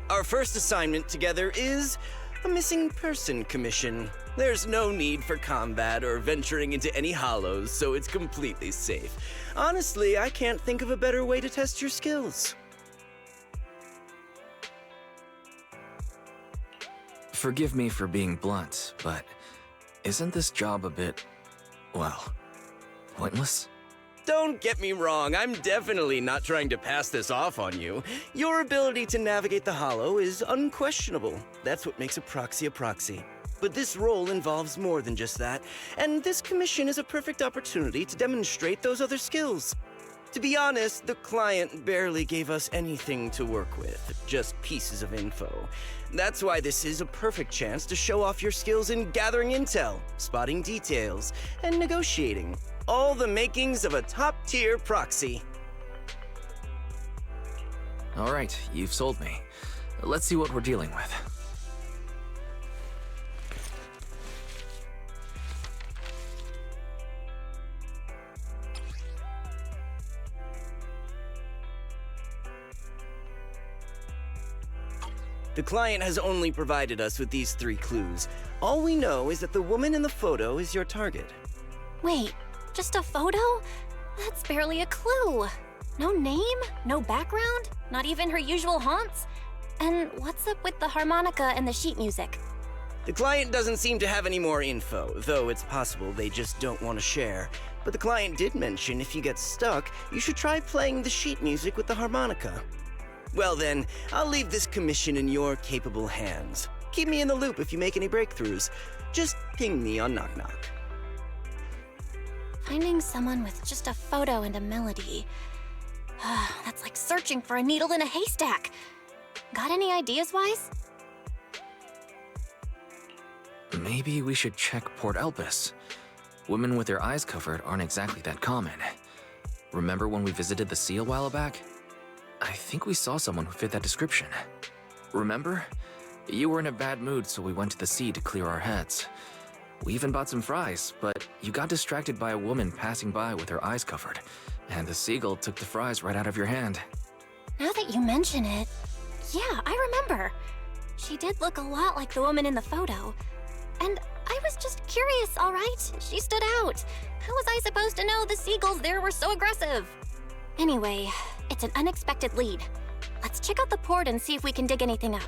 Our first assignment together is a missing person commission. There's no need for combat or venturing into any hollows, so it's completely safe. Honestly, I can't think of a better way to test your skills. Forgive me for being blunt, but isn't this job a bit, well, pointless? Don't get me wrong, I'm definitely not trying to pass this off on you. Your ability to navigate the Hollow is unquestionable. That's what makes a proxy. But this role involves more than just that, and this commission is a perfect opportunity to demonstrate those other skills. To be honest, the client barely gave us anything to work with, just pieces of info. That's why this is a perfect chance to show off your skills in gathering intel, spotting details, and negotiating. All the makings of a top-tier proxy. All right, you've sold me. Let's see what we're dealing with. The client has only provided us with these 3 clues. All we know is that the woman in the photo is your target. Wait, just a photo? That's barely a clue. No name, no background, not even her usual haunts? And what's up with the harmonica and the sheet music? The client doesn't seem to have any more info, though it's possible they just don't want to share. But the client did mention if you get stuck, you should try playing the sheet music with the harmonica. Well then, I'll leave this commission in your capable hands. Keep me in the loop if you make any breakthroughs. Just ping me on Knock Knock. Finding someone with just a photo and a melody. That's like searching for a needle in a haystack. Got any ideas, Wise? Maybe we should check Port Elpis. Women with their eyes covered aren't exactly that common. Remember when we visited the sea a while back? I think we saw someone who fit that description. Remember? You were in a bad mood, so we went to the sea to clear our heads. We even bought some fries, but you got distracted by a woman passing by with her eyes covered, and the seagull took the fries right out of your hand. Now that you mention it, yeah, I remember. She did look a lot like the woman in the photo. And I was just curious, all right? She stood out. How was I supposed to know the seagulls there were so aggressive? Anyway, it's an unexpected lead. Let's check out the port and see if we can dig anything up.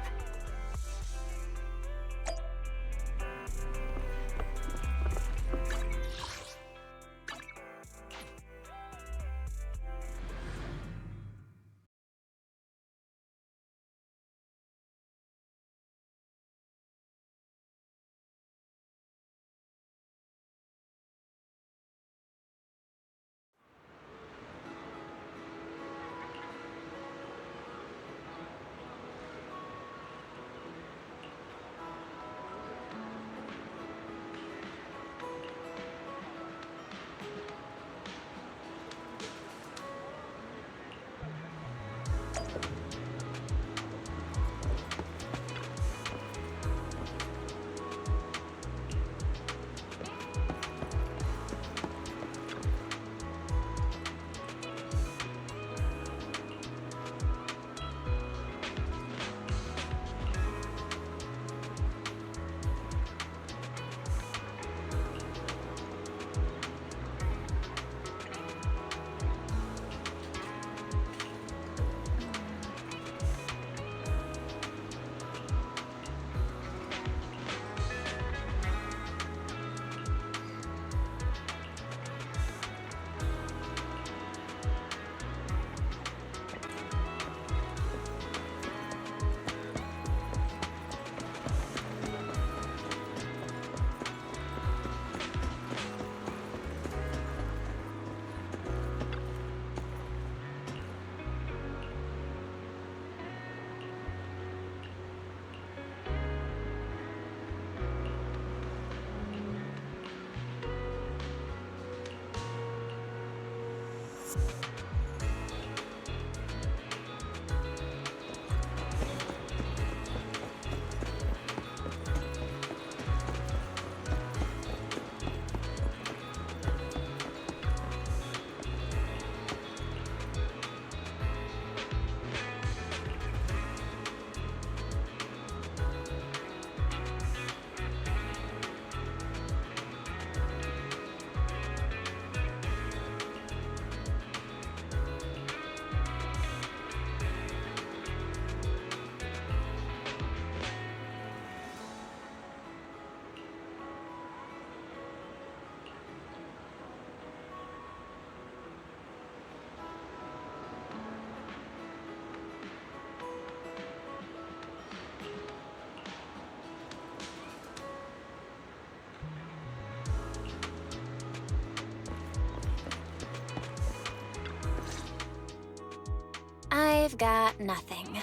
I've got nothing.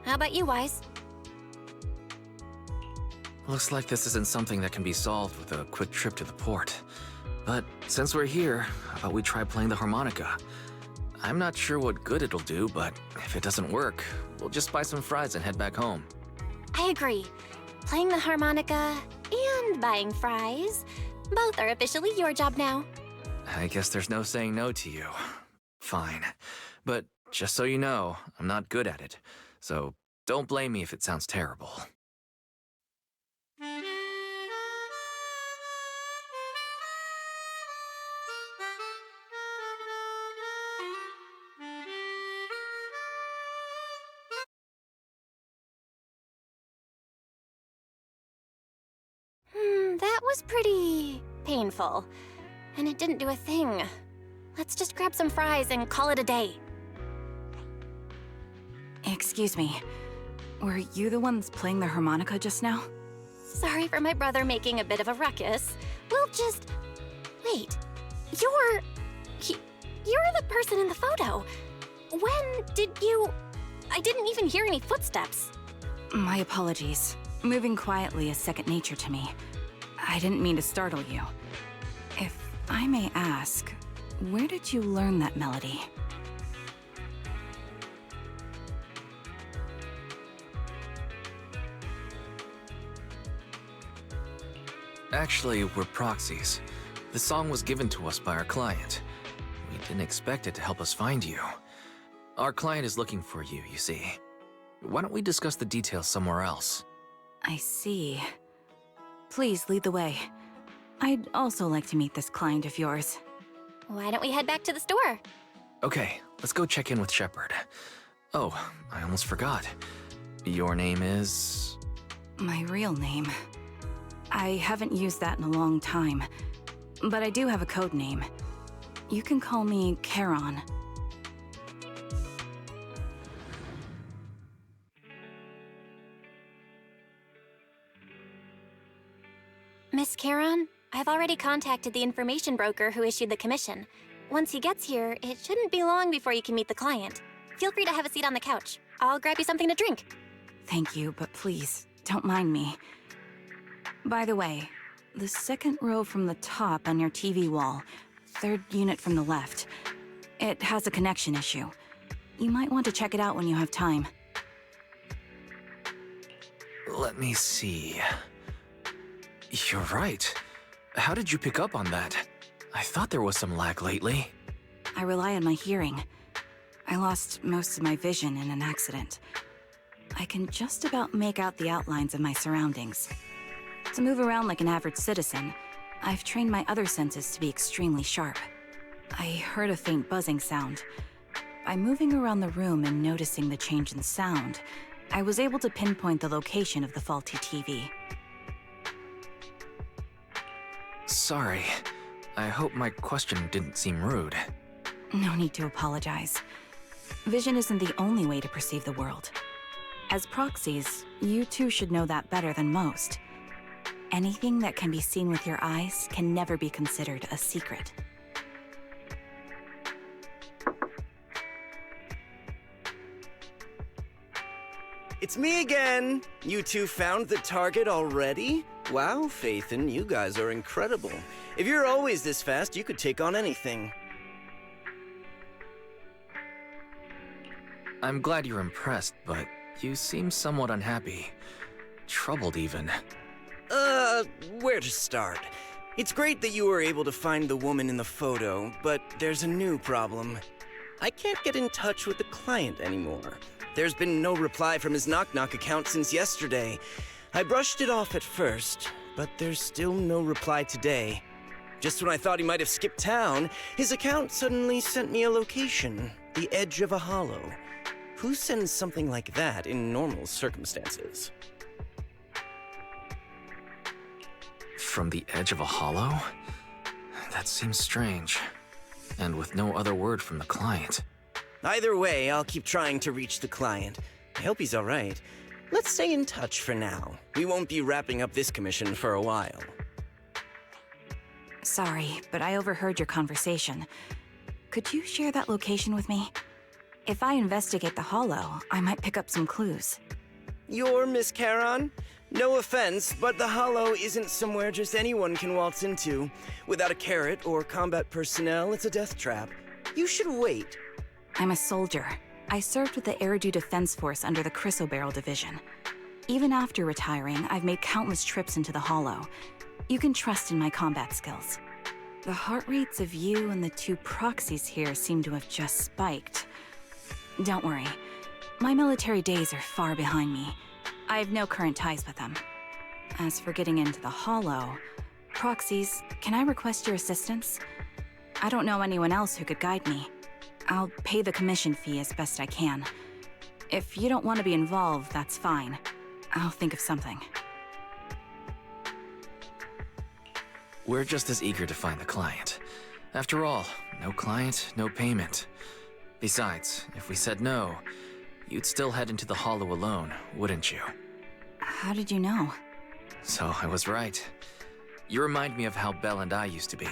How about you, Wise? Looks like this isn't something that can be solved with a quick trip to the port. But since we're here, how about we try playing the harmonica? I'm not sure what good it'll do, but if it doesn't work, we'll just buy some fries and head back home. I agree. Playing the harmonica and buying fries, both are officially your job now. I guess there's no saying no to you. Fine. But just so you know, I'm not good at it. So don't blame me if it sounds terrible. That was pretty painful. And it didn't do a thing. Let's just grab some fries and call it a day. Excuse me. Were you the ones playing the harmonica just now? Sorry for my brother making a bit of a ruckus. We'll just... Wait. You're the person in the photo. When did you... I didn't even hear any footsteps. My apologies. Moving quietly is second nature to me. I didn't mean to startle you. If I may ask, where did you learn that melody? Actually, we're proxies. The song was given to us by our client. We didn't expect it to help us find you. Our client is looking for you, you see. Why don't we discuss the details somewhere else? I see. Please lead the way. I'd also like to meet this client of yours. Why don't we head back to the store? Okay, let's go check in with Shepard. Oh, I almost forgot. Your name is... My real name. I haven't used that in a long time, but I do have a code name. You can call me Charon. Miss Charon, I've already contacted the information broker who issued the commission. Once he gets here, it shouldn't be long before you can meet the client. Feel free to have a seat on the couch. I'll grab you something to drink. Thank you, but please, don't mind me. By the way, the second row from the top on your TV wall, third unit from the left, it has a connection issue. You might want to check it out when you have time. Let me see... You're right. How did you pick up on that? I thought there was some lag lately. I rely on my hearing. I lost most of my vision in an accident. I can just about make out the outlines of my surroundings. To move around like an average citizen, I've trained my other senses to be extremely sharp. I heard a faint buzzing sound. By moving around the room and noticing the change in sound, I was able to pinpoint the location of the faulty TV. Sorry. I hope my question didn't seem rude. No need to apologize. Vision isn't the only way to perceive the world. As proxies, you two should know that better than most. Anything that can be seen with your eyes can never be considered a secret. It's me again! You two found the target already? Wow, Phaethon, you guys are incredible. If you're always this fast, you could take on anything. I'm glad you're impressed, but you seem somewhat unhappy. Troubled, even. Where to start? It's great that you were able to find the woman in the photo, but there's a new problem. I can't get in touch with the client anymore. There's been no reply from his Knock Knock account since yesterday. I brushed it off at first, but there's still no reply today. Just when I thought he might have skipped town, his account suddenly sent me a location, the edge of a hollow. Who sends something like that in normal circumstances? From the edge of a hollow? That seems strange. And with no other word from the client. Either way, I'll keep trying to reach the client. I hope he's alright. Let's stay in touch for now. We won't be wrapping up this commission for a while. Sorry, but I overheard your conversation. Could you share that location with me? If I investigate the Hollow, I might pick up some clues. You're Miss Charon? No offense, but the Hollow isn't somewhere just anyone can waltz into. Without a carrot or combat personnel, it's a death trap. You should wait. I'm a soldier. I served with the Eridu Defense Force under the Chrysoberyl Division. Even after retiring, I've made countless trips into the Hollow. You can trust in my combat skills. The heart rates of you and the two proxies here seem to have just spiked. Don't worry. My military days are far behind me. I have no current ties with them. As for getting into the Hollow, proxies, can I request your assistance? I don't know anyone else who could guide me. I'll pay the commission fee as best I can. If you don't want to be involved, that's fine. I'll think of something. We're just as eager to find the client. After all, no client, no payment. Besides, if we said no, you'd still head into the Hollow alone, wouldn't you? How did you know? So I was right. You remind me of how Belle and I used to be.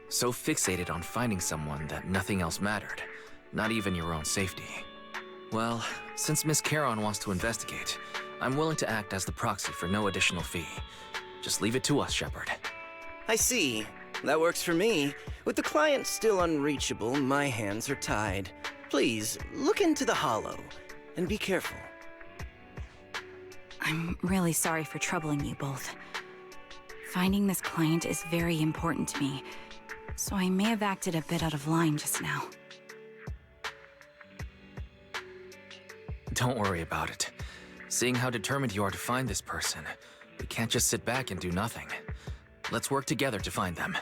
So fixated on finding someone that nothing else mattered, not even your own safety. Well, since Miss Charon wants to investigate, I'm willing to act as the proxy for no additional fee. Just leave it to us, Shepard. I see. That works for me. With the client still unreachable, my hands are tied. Please, look into the Hollow, and be careful. I'm really sorry for troubling you both. Finding this client is very important to me, so I may have acted a bit out of line just now. Don't worry about it. Seeing how determined you are to find this person, we can't just sit back and do nothing. Let's work together to find them.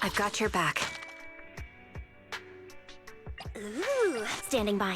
I've got your back. Ooh, standing by.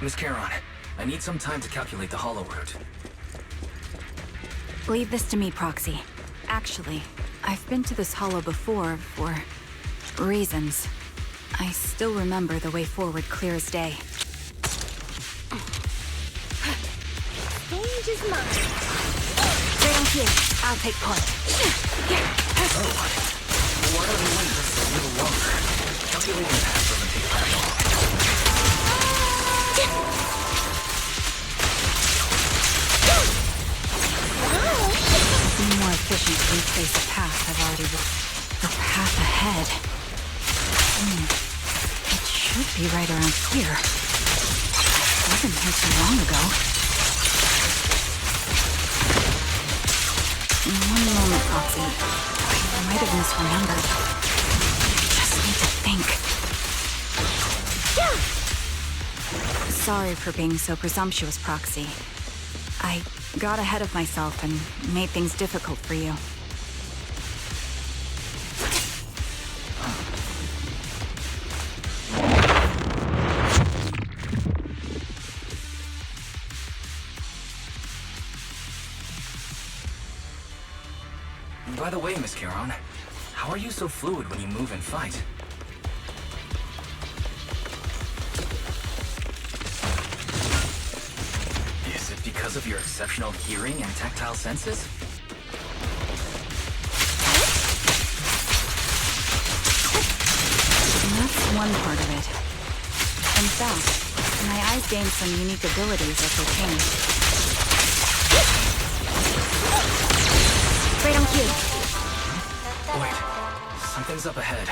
Miss Charon, I need some time to calculate the Hollow route. Leave this to me, Proxy. Actually, I've been to this Hollow before for reasons. I still remember the way forward clear as day. Stage is mine. Right here. I'll take point. Why don't we wait just a little longer? Calculating the path doesn't take that long. Be more efficient to retrace the path I've already walked. The path ahead. It should be right around here. Wasn't here too long ago. One moment, Proxy. I might have misremembered. I just need to think. Sorry for being so presumptuous, Proxy. I got ahead of myself and made things difficult for you. By the way, Miss Charon, how are you so fluid when you move and fight? Is it because of your exceptional hearing and tactile senses? That's one part of it. In fact, my eyes gained some unique abilities as they changed. Nothing's up ahead.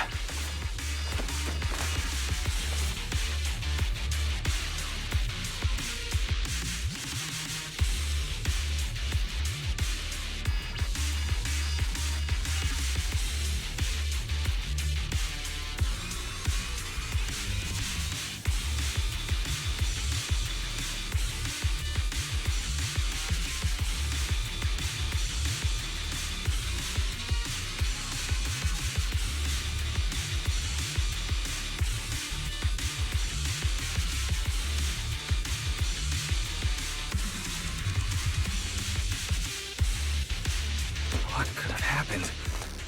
What could have happened?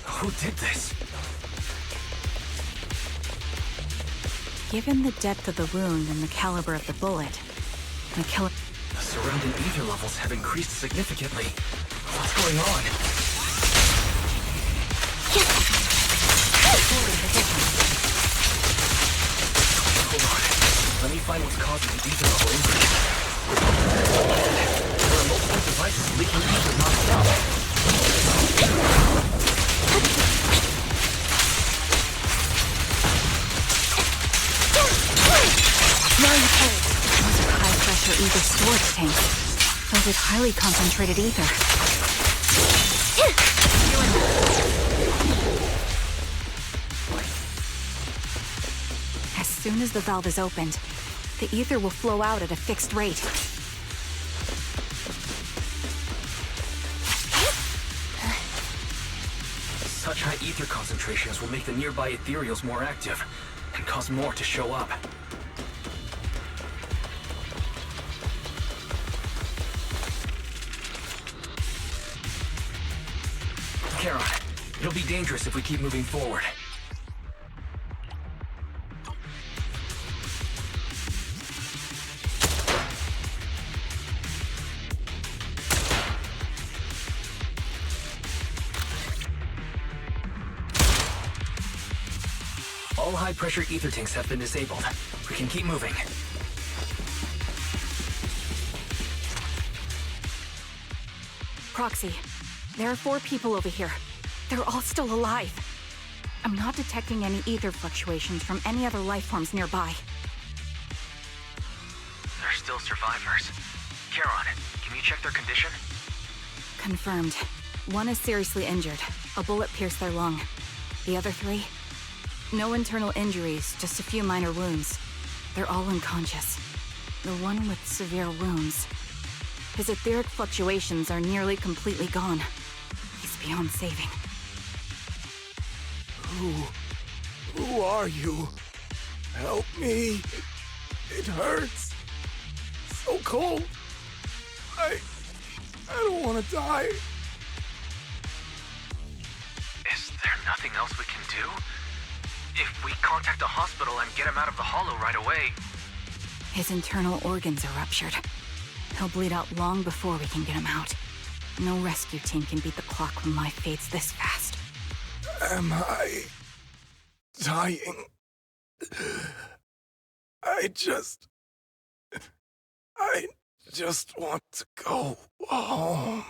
Who did this? Given the depth of the wound and the caliber of the bullet, the killer... The surrounding ether levels have increased significantly. What's going on? Hold on. Let me find what's causing the ether level increase. There are multiple devices leaking ether non-stop. Those are high-pressure ether storage tanks, filled with highly concentrated ether. As soon as the valve is opened, the ether will flow out at a fixed rate. Such high ether concentrations will make the nearby ethereals more active, and cause more to show up. Charon, it'll be dangerous if we keep moving forward. All high-pressure ether tanks have been disabled. We can keep moving. Proxy, there are 4 people over here. They're all still alive. I'm not detecting any ether fluctuations from any other life forms nearby. They're still survivors. Charon, can you check their condition? Confirmed. 1 is seriously injured. A bullet pierced their lung. The other 3? No internal injuries, just a few minor wounds. They're all unconscious. The one with severe wounds. His etheric fluctuations are nearly completely gone. He's beyond saving. Who are you? Help me. It hurts. So cold. I don't want to die. Is there nothing else we can do? If we contact the hospital and get him out of the hollow right away... His internal organs are ruptured. He'll bleed out long before we can get him out. No rescue team can beat the clock when life fades this fast. Am I dying? I just want to go home.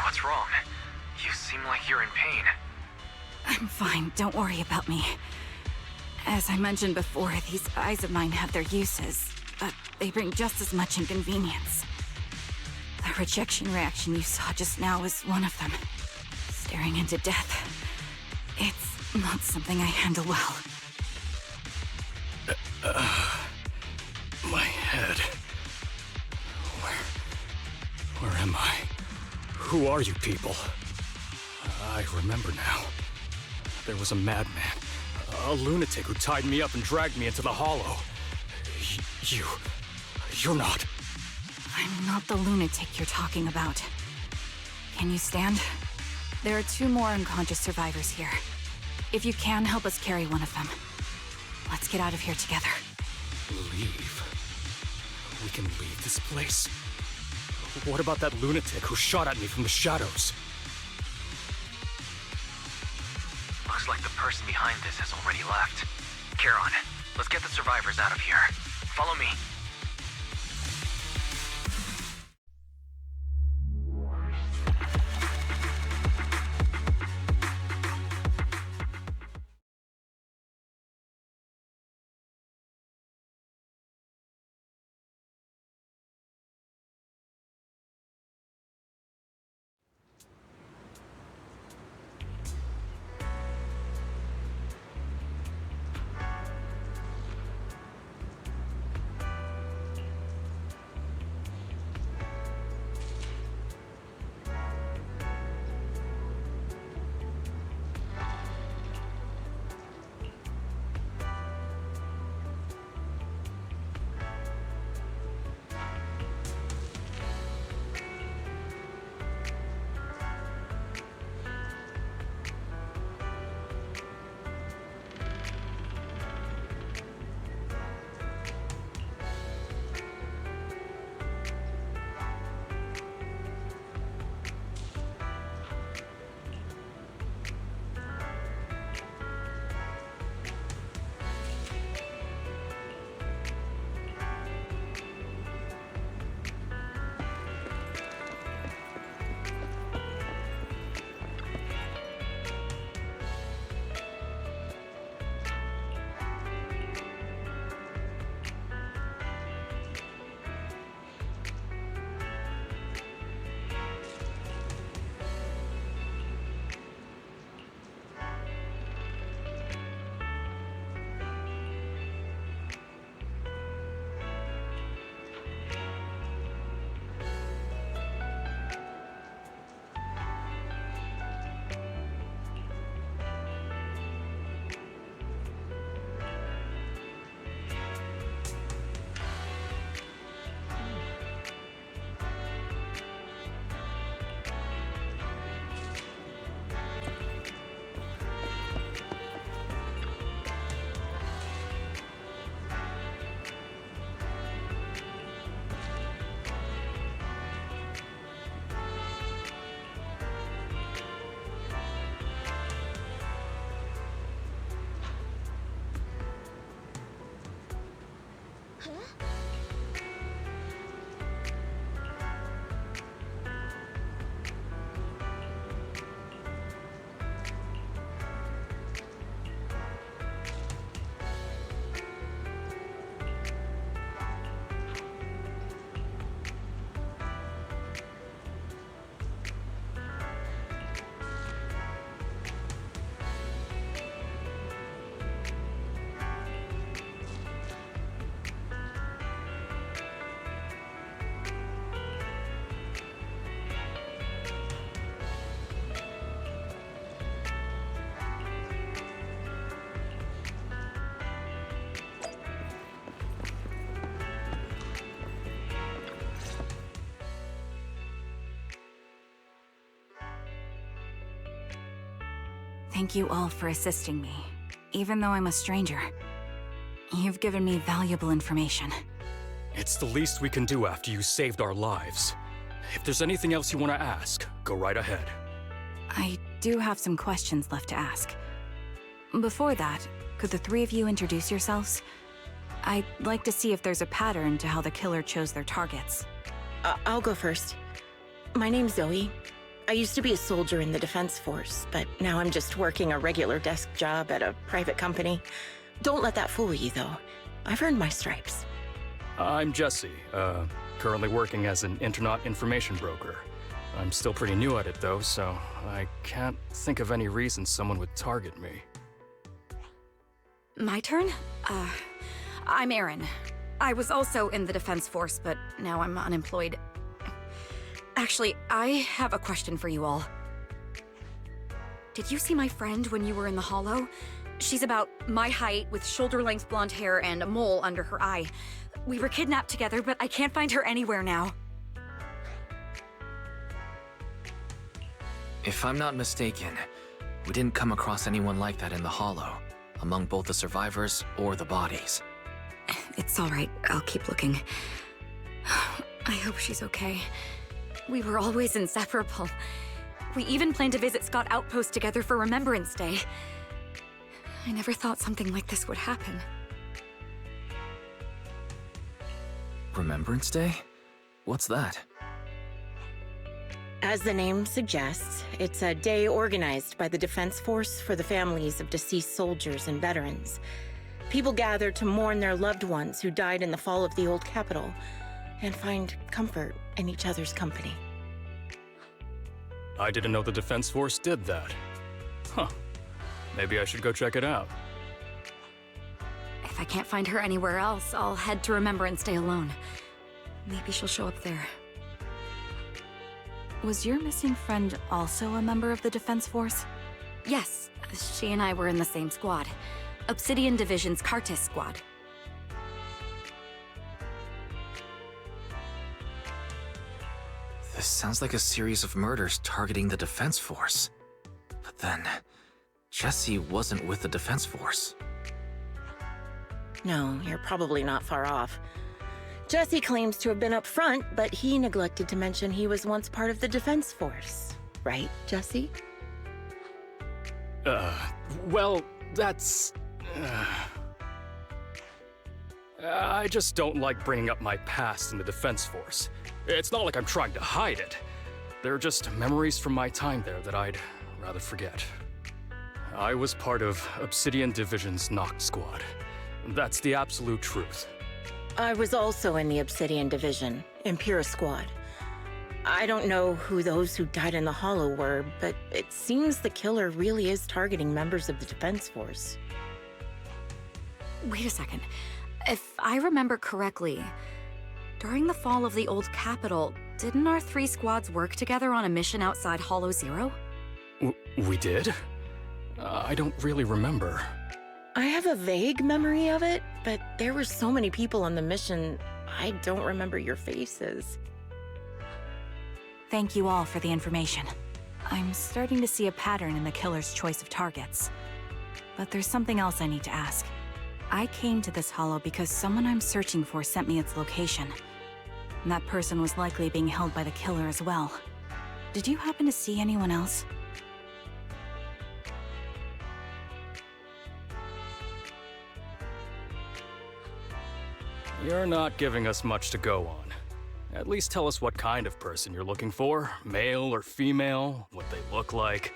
What's wrong? You seem like you're in pain. I'm fine, don't worry about me. As I mentioned before, these eyes of mine have their uses, but they bring just as much inconvenience. The rejection reaction you saw just now was one of them. Staring into death. It's not something I handle well. My head. Where am I? Who are you people? I remember now. There was a madman, a lunatic who tied me up and dragged me into the hollow. You're not... I'm not the lunatic you're talking about. Can you stand? There are 2 more unconscious survivors here. If you can, help us carry one of them. Let's get out of here together. Leave? We can leave this place? What about that lunatic who shot at me from the shadows? Looks like the person behind this has already left. Charon, let's get the survivors out of here. Follow me. Thank you all for assisting me, even though I'm a stranger. You've given me valuable information. It's the least we can do after you saved our lives. If there's anything else you want to ask, go right ahead. I do have some questions left to ask. Before that, could the three of you introduce yourselves? I'd like to see if there's a pattern to how the killer chose their targets. I'll go first. My name's Zoe. I used to be a soldier in the Defense Force, but now I'm just working a regular desk job at a private company. Don't let that fool you, though. I've earned my stripes. I'm Jesse, currently working as an internaut information broker. I'm still pretty new at it, though, so I can't think of any reason someone would target me. My turn? I'm Erin. I was also in the Defense Force, but now I'm unemployed. Actually, I have a question for you all. Did you see my friend when you were in the Hollow? She's about my height, with shoulder-length blonde hair and a mole under her eye. We were kidnapped together, but I can't find her anywhere now. If I'm not mistaken, we didn't come across anyone like that in the Hollow, among both the survivors or the bodies. It's all right. I'll keep looking. I hope she's okay. We were always inseparable. We even planned to visit Scott Outpost together for Remembrance Day. I never thought something like this would happen. Remembrance Day? What's that? As the name suggests, it's a day organized by the Defense Force for the families of deceased soldiers and veterans. People gather to mourn their loved ones who died in the fall of the old capital and find comfort in each other's company. I didn't know the Defense Force did that. Huh. Maybe I should go check it out. If I can't find her anywhere else, I'll head to Remembrance Day alone. Maybe she'll show up there. Was your missing friend also a member of the Defense Force? Yes, she and I were in the same squad. Obsidian Division's Cartis squad. This sounds like a series of murders targeting the Defense Force. But then, Jesse wasn't with the Defense Force. No, you're probably not far off. Jesse claims to have been up front, but he neglected to mention he was once part of the Defense Force. Right, Jesse? Well, that's... I just don't like bringing up my past in the Defense Force. It's not like I'm trying to hide it. They're just memories from my time there that I'd rather forget. I was part of Obsidian Division's Noct Squad. That's the absolute truth. I was also in the Obsidian Division, Impura Squad. I don't know who those who died in the Hollow were, but it seems the killer really is targeting members of the Defense Force. Wait a second. If I remember correctly, during the fall of the old capital, didn't our 3 squads work together on a mission outside Hollow Zero? We did? I don't really remember. I have a vague memory of it, but there were so many people on the mission, I don't remember your faces. Thank you all for the information. I'm starting to see a pattern in the killer's choice of targets. But there's something else I need to ask. I came to this hollow because someone I'm searching for sent me its location. And that person was likely being held by the killer as well. Did you happen to see anyone else? You're not giving us much to go on. At least tell us what kind of person you're looking for, male or female, what they look like.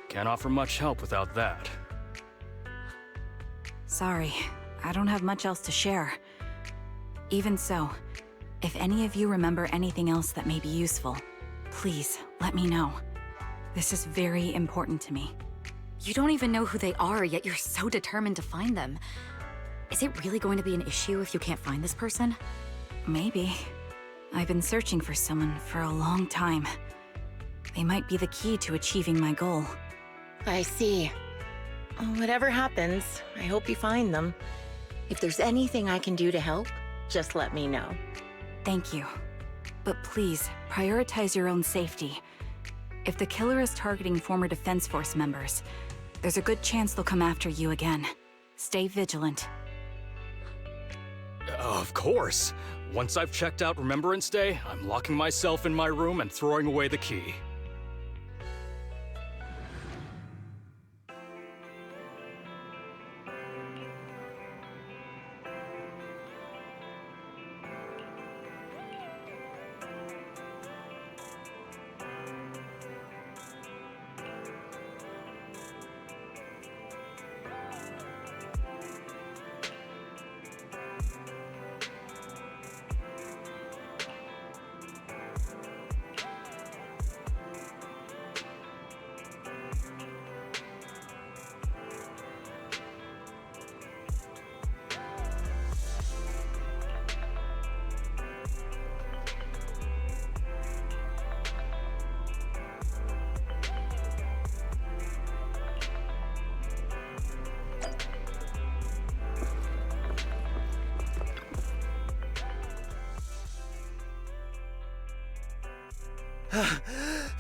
Can't offer much help without that. Sorry, I don't have much else to share. Even so, if any of you remember anything else that may be useful, please let me know. This is very important to me. You don't even know who they are, yet you're so determined to find them. Is it really going to be an issue if you can't find this person? Maybe. I've been searching for someone for a long time. They might be the key to achieving my goal. I see. Whatever happens, I hope you find them. If there's anything I can do to help, just let me know. Thank you. But please, prioritize your own safety. If the killer is targeting former Defense Force members, there's a good chance they'll come after you again. Stay vigilant. Of course. Once I've checked out Remembrance Day, I'm locking myself in my room and throwing away the key.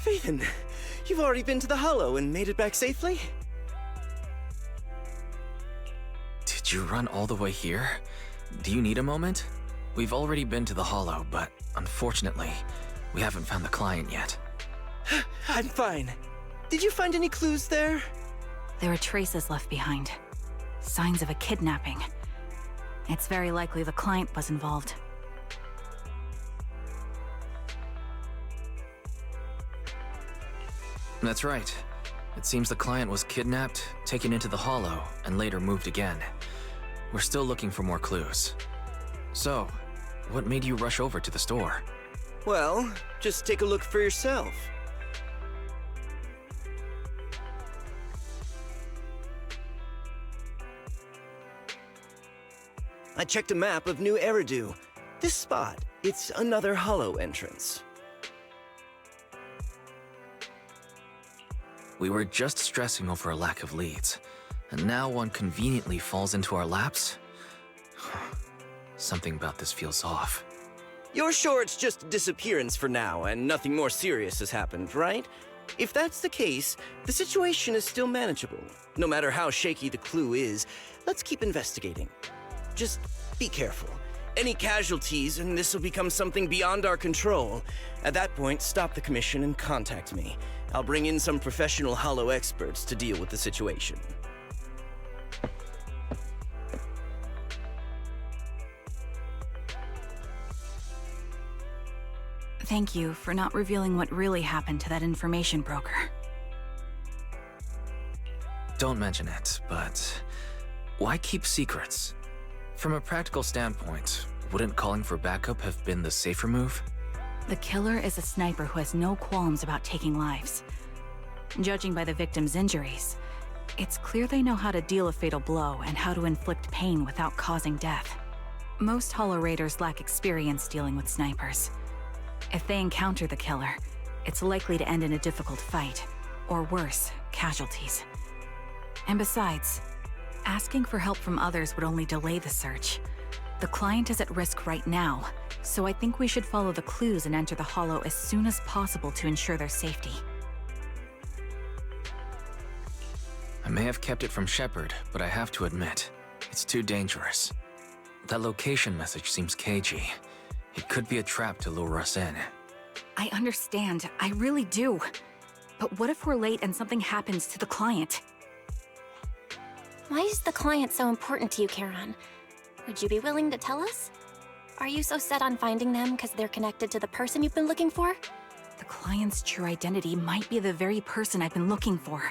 Phaethon, you've already been to the Hollow and made it back safely? Did you run all the way here? Do you need a moment? We've already been to the Hollow, but unfortunately, we haven't found the client yet. I'm fine. Did you find any clues there? There are traces left behind. Signs of a kidnapping. It's very likely the client was involved. That's right. It seems the client was kidnapped, taken into the Hollow, and later moved again. We're still looking for more clues. So, what made you rush over to the store? Well, just take a look for yourself. I checked a map of New Eridu. This spot, it's another Hollow entrance. We were just stressing over a lack of leads, and now one conveniently falls into our laps? Something about this feels off. You're sure it's just a disappearance for now and nothing more serious has happened, right? If that's the case, the situation is still manageable. No matter how shaky the clue is, let's keep investigating. Just be careful. Any casualties and this will become something beyond our control. At that point, stop the commission and contact me. I'll bring in some professional Hollow experts to deal with the situation. Thank you for not revealing what really happened to that information broker. Don't mention it, but why keep secrets? From a practical standpoint, wouldn't calling for backup have been the safer move? The killer is a sniper who has no qualms about taking lives. Judging by the victim's injuries, it's clear they know how to deal a fatal blow and how to inflict pain without causing death. Most Hollow Raiders lack experience dealing with snipers. If they encounter the killer, it's likely to end in a difficult fight, or worse, casualties. And besides, asking for help from others would only delay the search. The client is at risk right now, so I think we should follow the clues and enter the Hollow as soon as possible to ensure their safety. I may have kept it from Shepard, but I have to admit, it's too dangerous. That location message seems cagey. It could be a trap to lure us in. I understand, I really do. But what if we're late and something happens to the client? Why is the client so important to you, Charon? Would you be willing to tell us? Are you so set on finding them because they're connected to the person you've been looking for? The client's true identity might be the very person I've been looking for.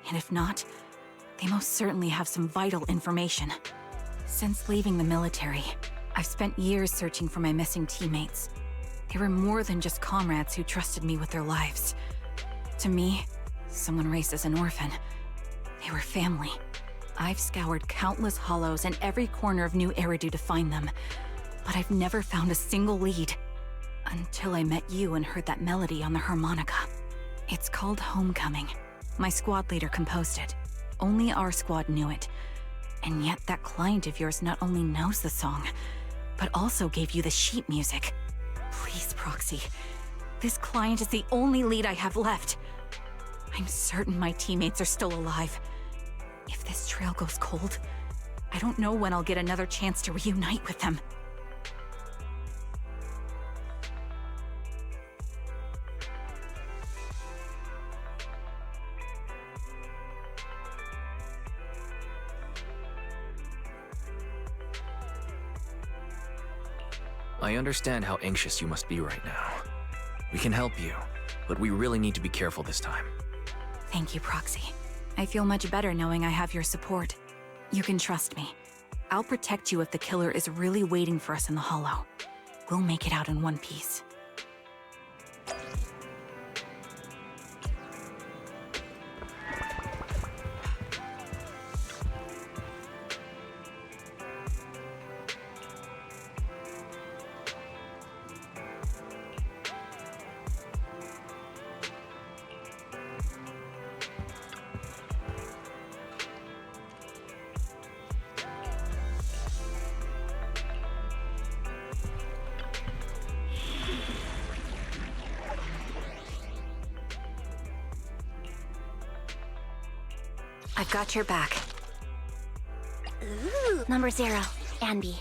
And if not, they most certainly have some vital information. Since leaving the military, I've spent years searching for my missing teammates. They were more than just comrades who trusted me with their lives. To me, someone raised as an orphan, they were family. I've scoured countless hollows and every corner of New Eridu to find them, but I've never found a single lead. Until I met you and heard that melody on the harmonica. It's called Homecoming. My squad leader composed it. Only our squad knew it. And yet that client of yours not only knows the song, but also gave you the sheet music. Please, Proxy. This client is the only lead I have left. I'm certain my teammates are still alive. If this trail goes cold, I don't know when I'll get another chance to reunite with them. I understand how anxious you must be right now. We can help you, but we really need to be careful this time. Thank you, Proxy. I feel much better knowing I have your support. You can trust me. I'll protect you if the killer is really waiting for us in the Hollow. We'll make it out in one piece. I've got your back. Ooh, number 0, Anby.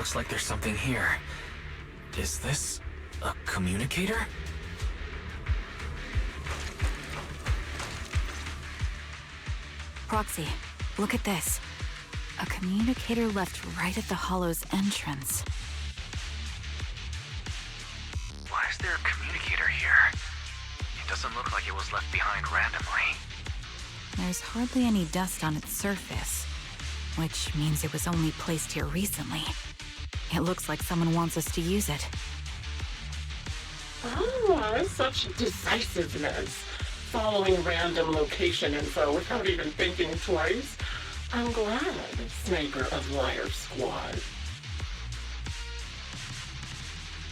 Looks like there's something here. Is this a communicator? Proxy, look at this. A communicator left right at the Hollow's entrance. Why is there a communicator here? It doesn't look like it was left behind randomly. There's hardly any dust on its surface, which means it was only placed here recently. It looks like someone wants us to use it. Ah, such decisiveness. Following random location info without even thinking twice. I'm glad, Sniper of Liar Squad.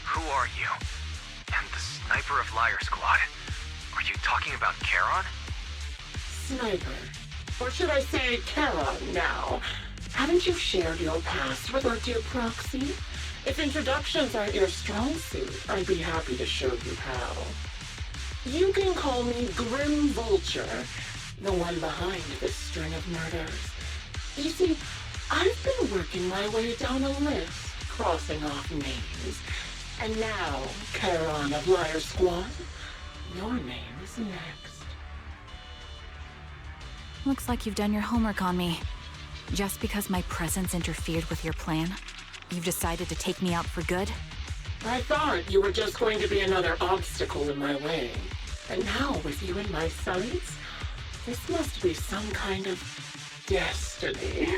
Who are you? And the Sniper of Liar Squad? Are you talking about Charon? Sniper. Or should I say Charon now? Haven't you shared your past with our dear Proxy? If introductions aren't your strong suit, I'd be happy to show you how. You can call me Grim Vulture, the one behind this string of murders. You see, I've been working my way down a list, crossing off names. And now, Charon of Liar Squad, your name is next. Looks like you've done your homework on me. Just because my presence interfered with your plan, you've decided to take me out for good? I thought you were just going to be another obstacle in my way. And now, with you in my sights, this must be some kind of destiny.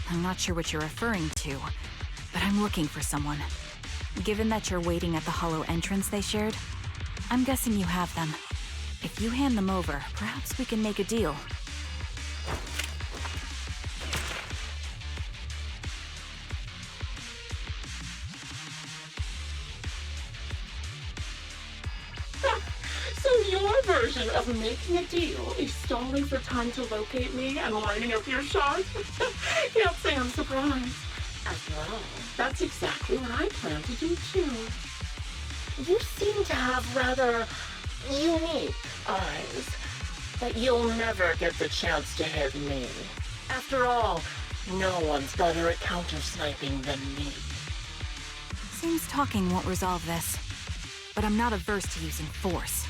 I'm not sure what you're referring to, but I'm looking for someone. Given that you're waiting at the Hollow entrance they shared, I'm guessing you have them. If you hand them over, perhaps we can make a deal. So your version of making a deal is stalling for time to locate me and lining up your shot? Can't say I'm surprised. After all, that's exactly what I plan to do too. You seem to have rather unique eyes, but you'll never get the chance to hit me. After all, no one's better at counter-sniping than me. Seems talking won't resolve this, but I'm not averse to using force.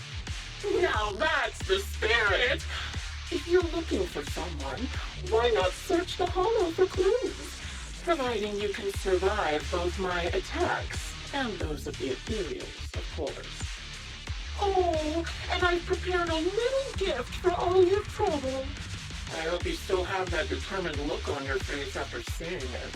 Now that's the spirit! If you're looking for someone, why not search the Hollow for clues? Providing you can survive both my attacks and those of the Ethereals, of course. Oh, and I've prepared a little gift for all your trouble. I hope you still have that determined look on your face after seeing it.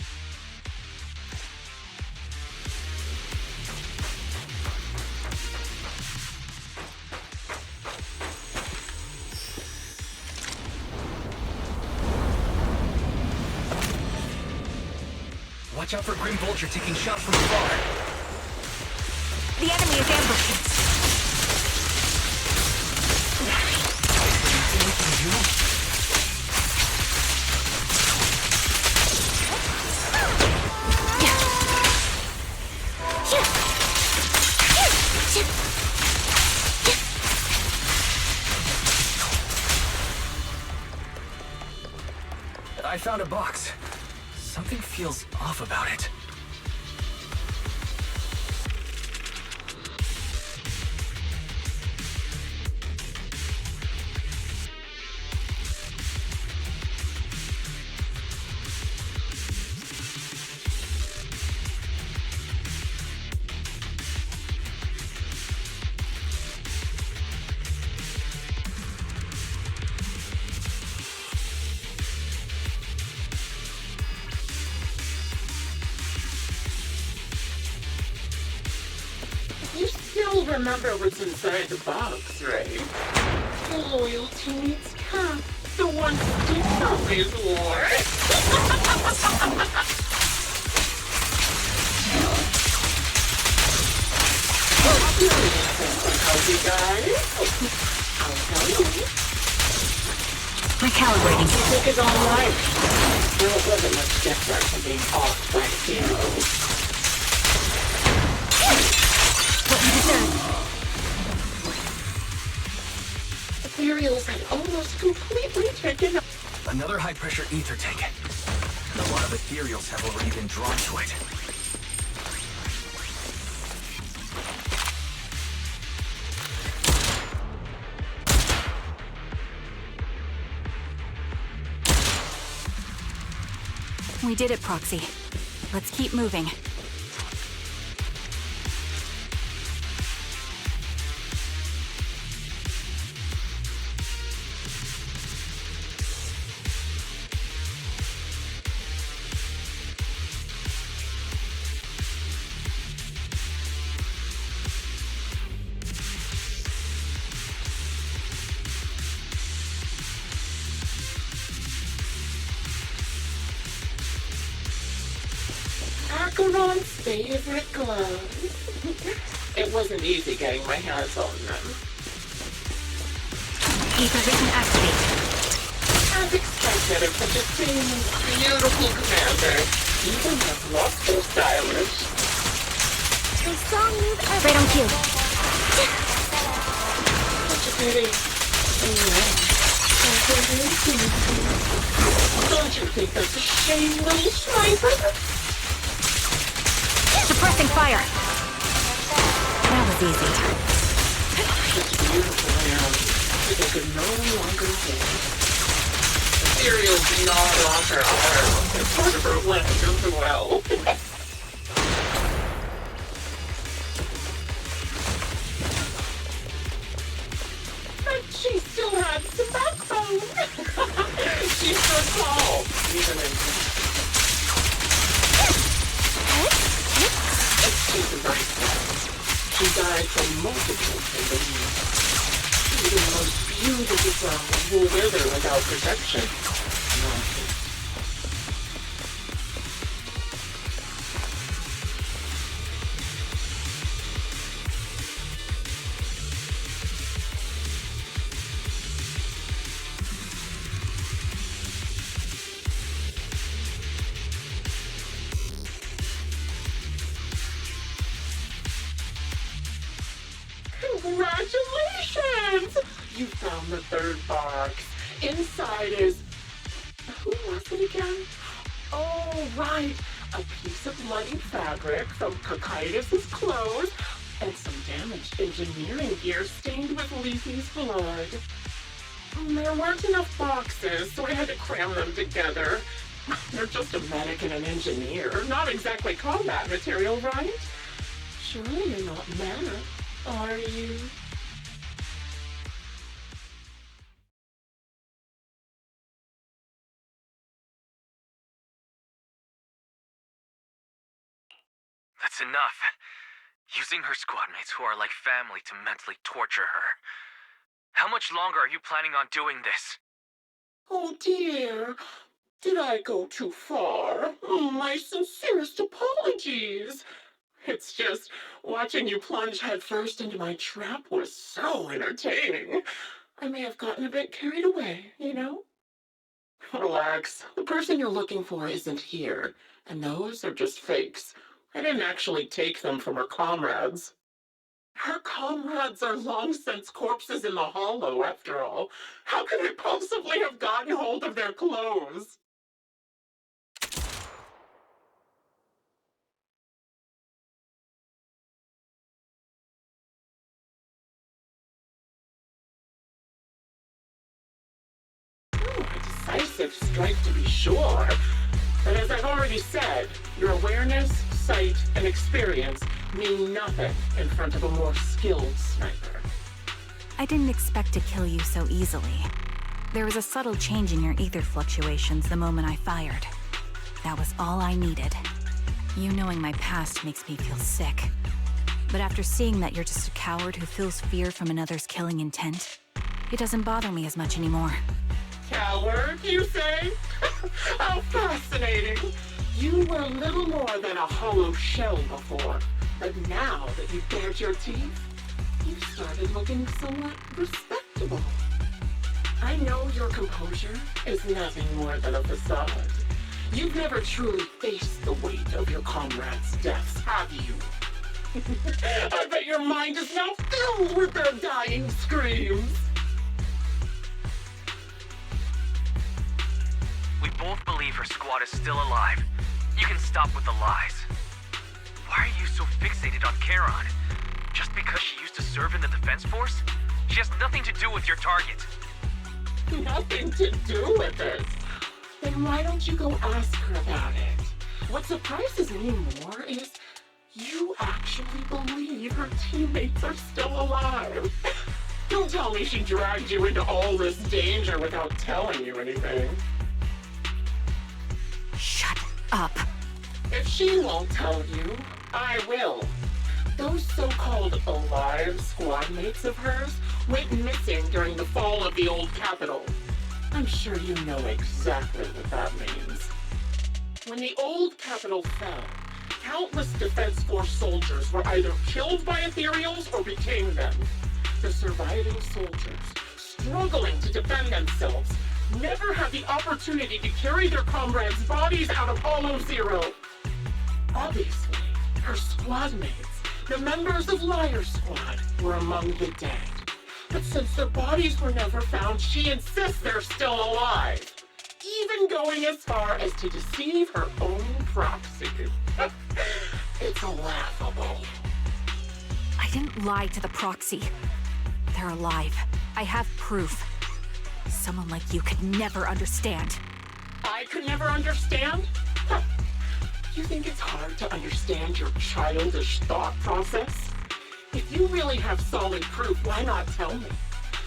Watch out for Grim Vulture taking shots from afar. The enemy is ambushing. Anything we can do? I found a box. Something feels off about it. You still remember what's inside the box, right? Loyalty meets cap. The one Steve always wore. How's it, guys? I'll tell you. Recalibrating. You think it's alright? Well, it wasn't much different from being offed by zero. What you deserve. Ethereals had almost completely taken up. Another high-pressure ether tank. And a lot of of ethereals have already been drawn to it. We did it, Proxy. Let's keep moving. Acheron's favorite gloves. It wasn't easy getting my hands on them. Ether vision activate. As expected of such a thin, beautiful commander, even has lost their stylish. I saw a move right on cue. Such a pity. Don't you think that's a shame, little sniper? Suppressing fire. That was easy. It's beautiful now. They could no longer win. Ethereals do not offer arms. It's part of her land as well. But she still had some backbone. She's so tall, even in she's a nice one. She died from multiple injuries. Even the most beautiful flowers will wither without protection. Congratulations! You found the third box. Inside is... Who was it again? Oh, right. A piece of bloody fabric from Cocytus's clothes and some damaged engineering gear stained with Lethi's blood. There weren't enough boxes, so I had to cram them together. They're just a medic and an engineer, not exactly combat material, right? Surely you're not mad, are you? That's enough. Using her squadmates who are like family to mentally torture her. How much longer are you planning on doing this? Oh dear, did I go too far? My sincerest apologies. It's just, watching you plunge headfirst into my trap was so entertaining. I may have gotten a bit carried away, you know? Relax, the person you're looking for isn't here, and those are just fakes. I didn't actually take them from her comrades. Her comrades are long since corpses in the hollow, after all. How could I possibly have gotten hold of their clothes? A decisive strike to be sure. But as I've already said, your awareness, sight, and experience mean nothing in front of a more skilled sniper. I didn't expect to kill you so easily. There was a subtle change in your ether fluctuations the moment I fired. That was all I needed. You knowing my past makes me feel sick. But after seeing that you're just a coward who feels fear from another's killing intent, it doesn't bother me as much anymore. Coward, you say? How fascinating! You were little more than a hollow shell before, but now that you've bared your teeth, you've started looking somewhat respectable. I know your composure is nothing more than a facade. You've never truly faced the weight of your comrades' deaths, have you? I bet your mind is now filled with their dying screams. We both believe her squad is still alive. You can stop with the lies. Why are you so fixated on Charon? Just because she used to serve in the Defense Force? She has nothing to do with your target. Nothing to do with it. Then why don't you go ask her about it? What surprises me more is you actually believe her teammates are still alive. Don't tell me she dragged you into all this danger without telling you anything. Shut up. If she won't tell you, I will. Those so-called alive squad mates of hers went missing during the fall of the old capital. I'm sure you know exactly what that means. When the old capital fell, countless Defense Force soldiers were either killed by ethereals or became them. The surviving soldiers, struggling to defend themselves, never had the opportunity to carry their comrades' bodies out of Hollow Zero. Obviously, her squad mates, the members of Liar Squad, were among the dead. But since their bodies were never found, she insists they're still alive, even going as far as to deceive her own proxy. It's laughable. I didn't lie to the proxy. They're alive. I have proof. Someone like you could never understand. I could never understand? Huh. You think it's hard to understand your childish thought process? If you really have solid proof, why not tell me?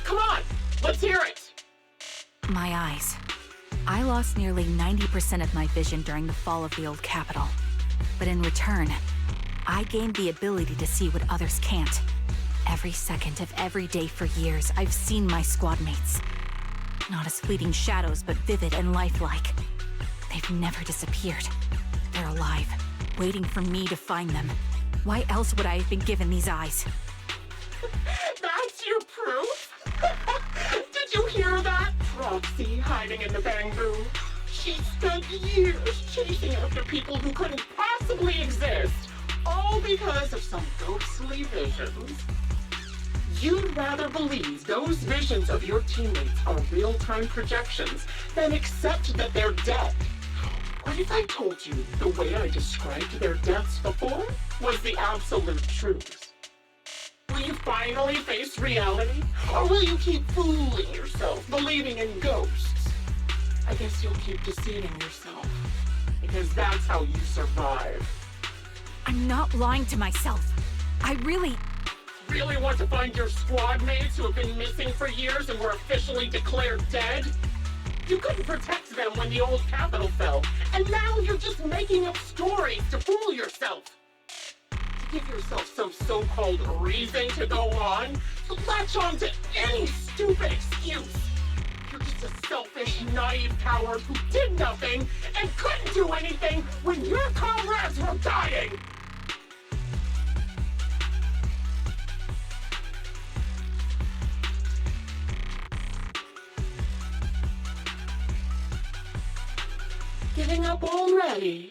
Come on, let's hear it! My eyes. I lost nearly 90% of my vision during the fall of the old capital. But in return, I gained the ability to see what others can't. Every second of every day for years, I've seen my squad mates. Not as fleeting shadows, but vivid and lifelike. They've never disappeared. They're alive, waiting for me to find them. Why else would I have been given these eyes? That's your proof? Did you hear that? Proxy hiding in the bamboo. She spent years chasing after people who couldn't possibly exist, all because of some ghostly visions. You'd rather believe those visions of your teammates are real-time projections than accept that they're dead. What if I told you the way I described their deaths before was the absolute truth? Will you finally face reality? Or will you keep fooling yourself, believing in ghosts? I guess you'll keep deceiving yourself, because that's how you survive. I'm not lying to myself. I really want to find your squad mates who have been missing for years and were officially declared dead? You couldn't protect them when the old capital fell, and now you're just making up stories to fool yourself. To give yourself some so-called reason to go on, to latch on to any stupid excuse. You're just a selfish, naive coward who did nothing and couldn't do anything when your comrades were dying. Giving up already?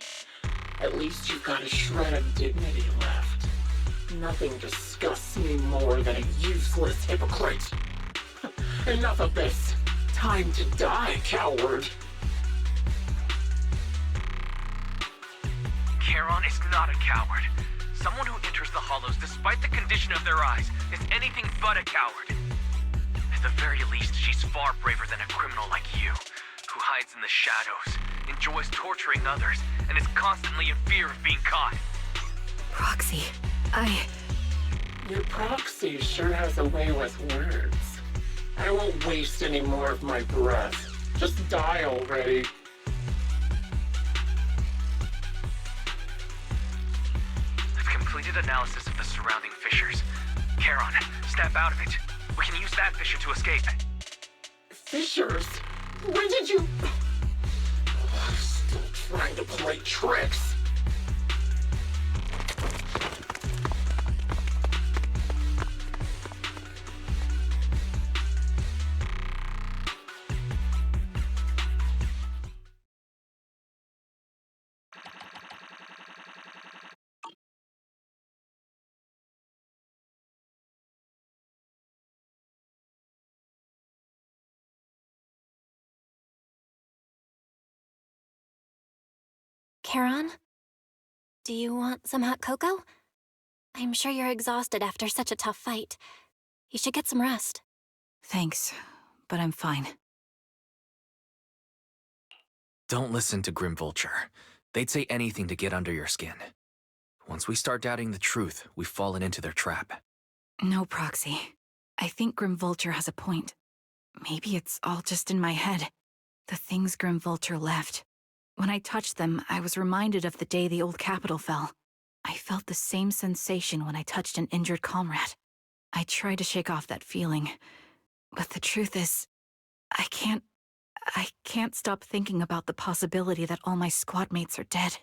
At least you've got a shred of dignity left. Nothing disgusts me more than a useless hypocrite. Enough of this. Time to die, coward. Charon is not a coward. Someone who enters the Hollows despite the condition of their eyes is anything but a coward. At the very least, she's far braver than a criminal like you, who hides in the shadows, enjoys torturing others, and is constantly in fear of being caught. Proxy, Your proxy sure has a way with words. I won't waste any more of my breath. Just die already. I've completed analysis of the surrounding fissures. Charon, snap out of it. We can use that fissure to escape. Fissures? When did you... Still trying to play tricks. Charon? Do you want some hot cocoa? I'm sure you're exhausted after such a tough fight. You should get some rest. Thanks, but I'm fine. Don't listen to Grim Vulture. They'd say anything to get under your skin. Once we start doubting the truth, we've fallen into their trap. No, Proxy. I think Grim Vulture has a point. Maybe it's all just in my head. The things Grim Vulture left. When I touched them, I was reminded of the day the old capital fell. I felt the same sensation when I touched an injured comrade. I tried to shake off that feeling, but the truth is, I can't stop thinking about the possibility that all my squad mates are dead.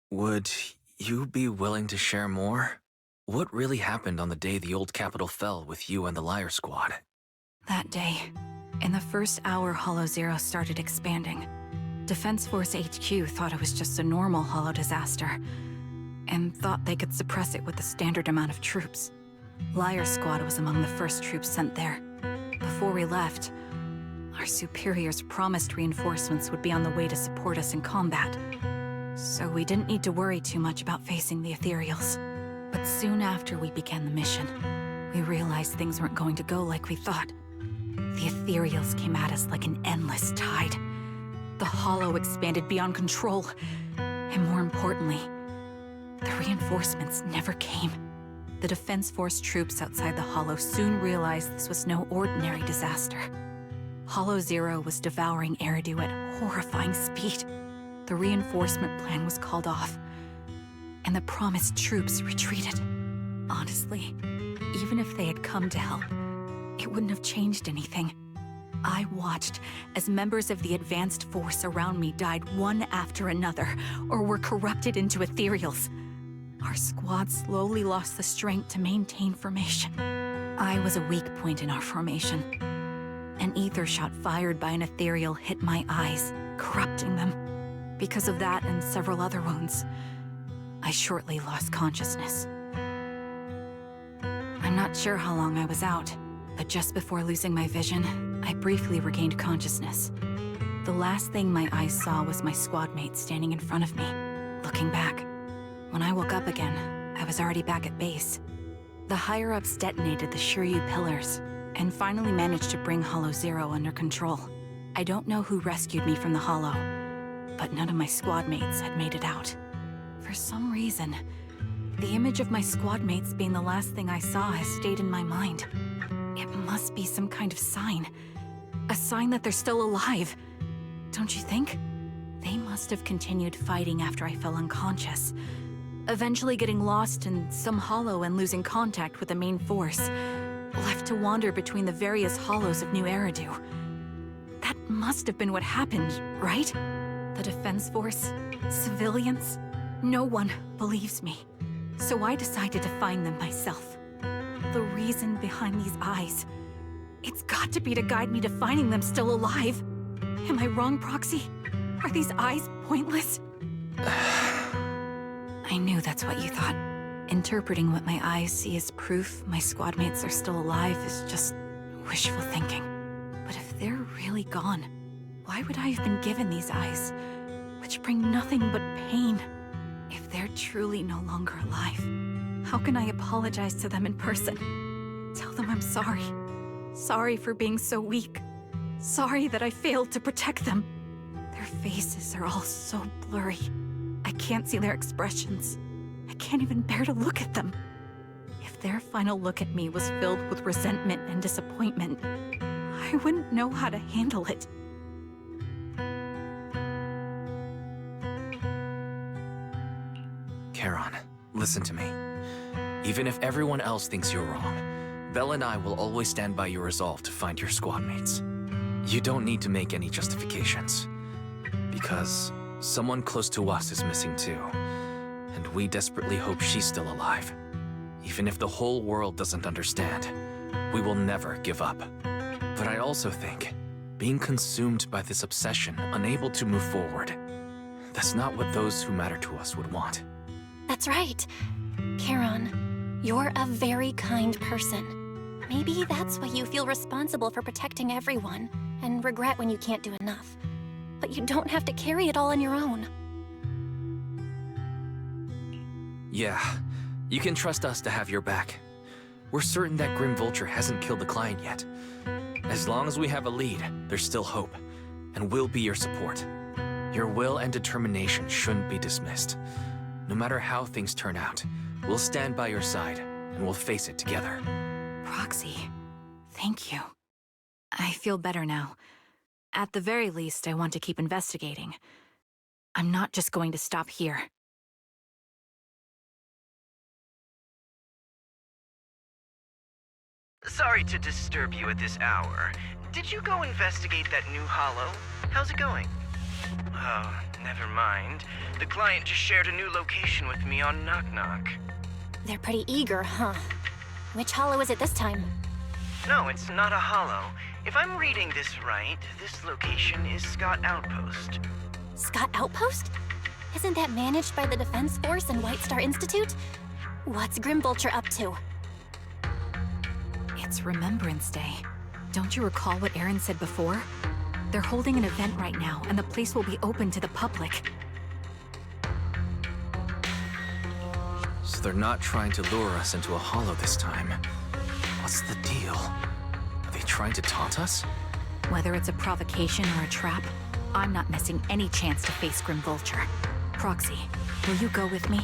Would you be willing to share more? What really happened on the day the old capital fell with you and the Liar Squad? That day, in the first hour Hollow Zero started expanding, Defense Force HQ thought it was just a normal Hollow disaster, and thought they could suppress it with the standard amount of troops. Liar Squad was among the first troops sent there. Before we left, our superiors promised reinforcements would be on the way to support us in combat, so we didn't need to worry too much about facing the Ethereals. But soon after we began the mission, we realized things weren't going to go like we thought. The Ethereals came at us like an endless tide. The Hollow expanded beyond control, and more importantly, the reinforcements never came. The Defense Force troops outside the Hollow soon realized this was no ordinary disaster. Hollow Zero was devouring Eridu at horrifying speed. The reinforcement plan was called off, and the promised troops retreated. Honestly, even if they had come to help, it wouldn't have changed anything. I watched as members of the advanced force around me died one after another, or were corrupted into ethereals. Our squad slowly lost the strength to maintain formation. I was a weak point in our formation. An ether shot fired by an ethereal hit my eyes, corrupting them. Because of that and several other wounds, I shortly lost consciousness. I'm not sure how long I was out, but just before losing my vision, I briefly regained consciousness. The last thing my eyes saw was my squad mate standing in front of me, looking back. When I woke up again, I was already back at base. The higher-ups detonated the Shiryu pillars, and finally managed to bring Hollow Zero under control. I don't know who rescued me from the Hollow, but none of my squad mates had made it out. For some reason, the image of my squad mates being the last thing I saw has stayed in my mind. It must be some kind of sign. A sign that they're still alive. Don't you think? They must have continued fighting after I fell unconscious, eventually getting lost in some hollow and losing contact with the main force, left to wander between the various hollows of New Eridu. That must have been what happened, right? The Defense Force? Civilians? No one believes me. So I decided to find them myself. The reason behind these eyes. It's got to be to guide me to finding them still alive. Am I wrong, Proxy? Are these eyes pointless? I knew that's what you thought. Interpreting what my eyes see as proof my squad mates are still alive is just wishful thinking. But if they're really gone, why would I have been given these eyes, which bring nothing but pain? If they're truly no longer alive, how can I apologize to them in person? Tell them I'm sorry. Sorry for being so weak. Sorry that I failed to protect them. Their faces are all so blurry. I can't see their expressions. I can't even bear to look at them. If their final look at me was filled with resentment and disappointment, I wouldn't know how to handle it. Charon, listen to me. Even if everyone else thinks you're wrong, Belle and I will always stand by your resolve to find your squad mates. You don't need to make any justifications, because someone close to us is missing too, and we desperately hope she's still alive. Even if the whole world doesn't understand, we will never give up. But I also think, being consumed by this obsession, unable to move forward, that's not what those who matter to us would want. That's right. Charon, you're a very kind person. Maybe that's why you feel responsible for protecting everyone, and regret when you can't do enough. But you don't have to carry it all on your own. Yeah, you can trust us to have your back. We're certain that Grim Vulture hasn't killed the client yet. As long as we have a lead, there's still hope, and we'll be your support. Your will and determination shouldn't be dismissed. No matter how things turn out, we'll stand by your side, and we'll face it together. Proxy, thank you. I feel better now. At the very least, I want to keep investigating. I'm not just going to stop here. Sorry to disturb you at this hour. Did you go investigate that new hollow? How's it going? Oh, never mind. The client just shared a new location with me on Knock Knock. They're pretty eager, huh? Which hollow is it this time? No, it's not a hollow. If I'm reading this right, this location is Scott Outpost. Scott Outpost? Isn't that managed by the Defense Force and White Star Institute? What's Grim Vulture up to? It's Remembrance Day. Don't you recall what Aaron said before? They're holding an event right now, and the place will be open to the public. So they're not trying to lure us into a hollow this time. What's the deal? Are they trying to taunt us? Whether it's a provocation or a trap, I'm not missing any chance to face Grim Vulture. Proxy, will you go with me?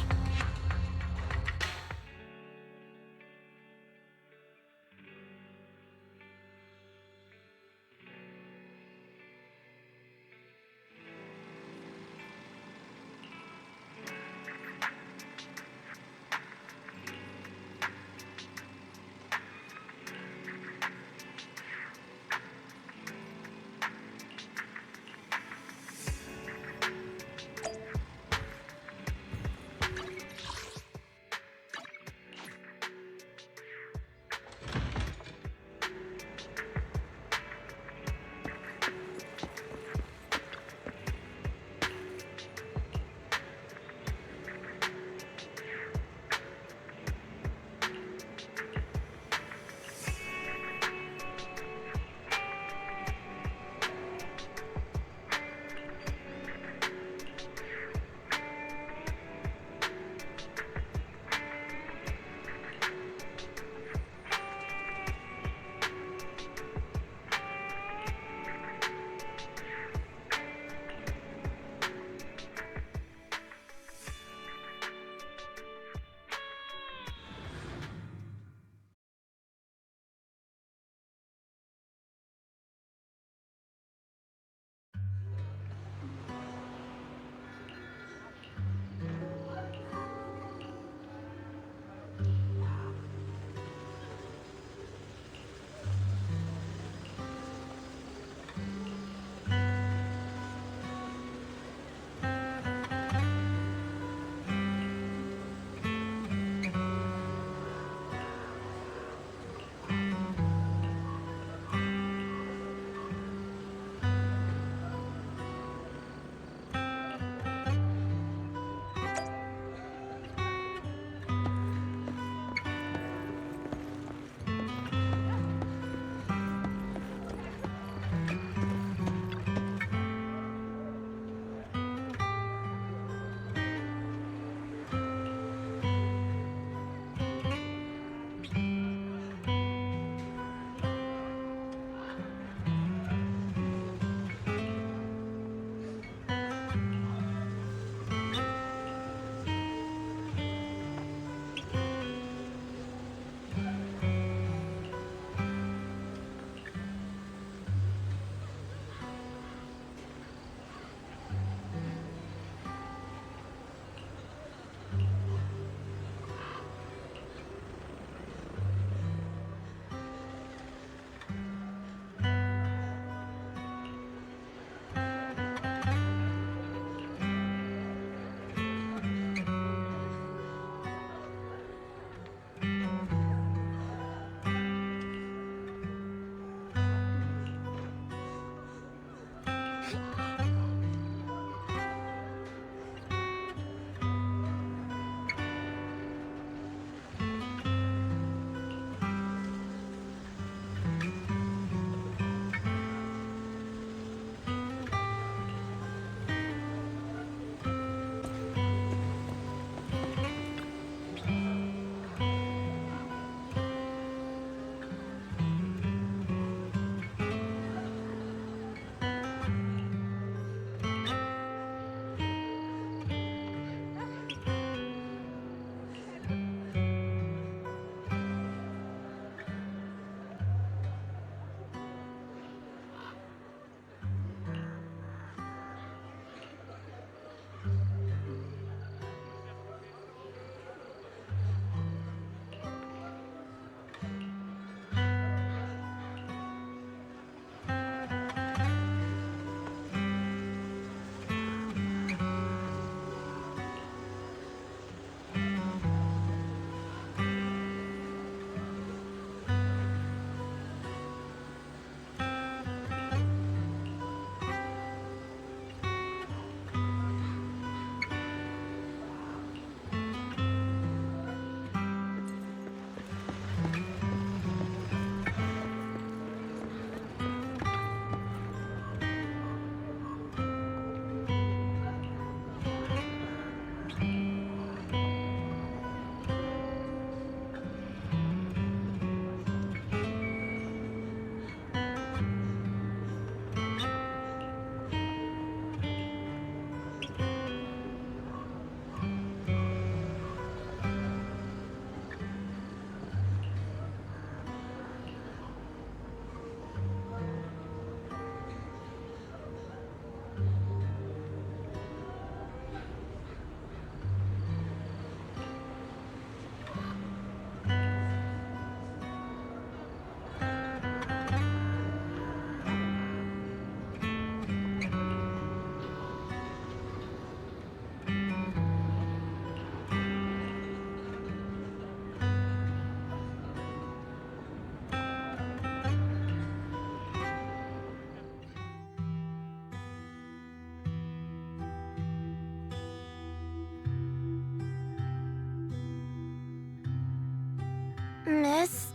Miss,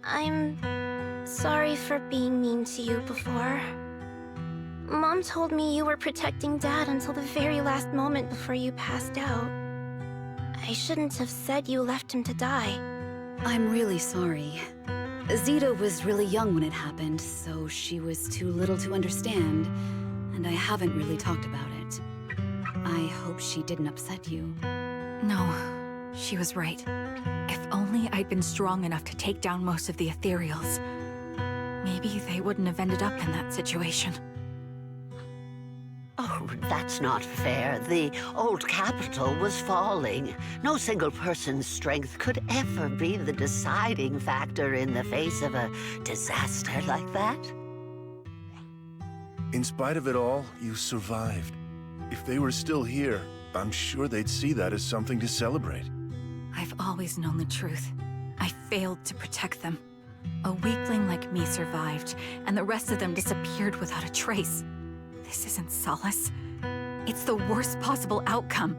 I'm sorry for being mean to you before. Mom told me you were protecting Dad until the very last moment before you passed out. I shouldn't have said you left him to die. I'm really sorry. Zita was really young when it happened, so she was too little to understand, and I haven't really talked about it. I hope she didn't upset you. No, she was right. If only I'd been strong enough to take down most of the ethereals, maybe they wouldn't have ended up in that situation. Oh, that's not fair. The old capital was falling. No single person's strength could ever be the deciding factor in the face of a disaster like that. In spite of it all, you survived. If they were still here, I'm sure they'd see that as something to celebrate. I've always known the truth. I failed to protect them. A weakling like me survived, and the rest of them disappeared without a trace. This isn't solace. It's the worst possible outcome.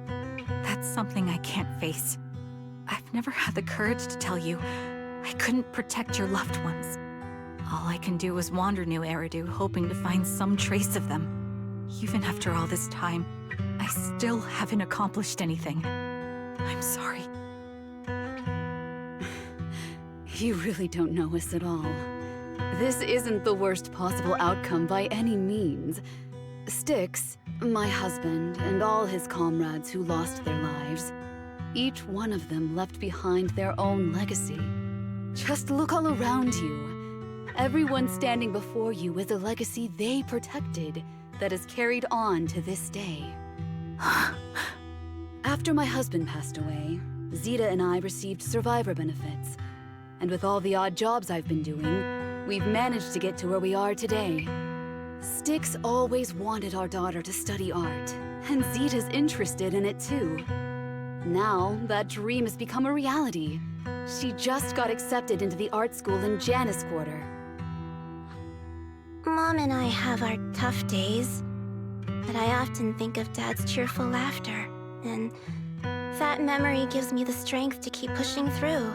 That's something I can't face. I've never had the courage to tell you I couldn't protect your loved ones. All I can do is wander New Eridu, hoping to find some trace of them. Even after all this time, I still haven't accomplished anything. I'm sorry. You really don't know us at all. This isn't the worst possible outcome by any means. Styx, my husband, and all his comrades who lost their lives, each one of them left behind their own legacy. Just look all around you. Everyone standing before you is a legacy they protected that is carried on to this day. After my husband passed away, Zita and I received survivor benefits. And with all the odd jobs I've been doing, we've managed to get to where we are today. Styx always wanted our daughter to study art, and Zita's interested in it too. Now, that dream has become a reality. She just got accepted into the art school in Janus Quarter. Mom and I have our tough days, but I often think of Dad's cheerful laughter, and that memory gives me the strength to keep pushing through.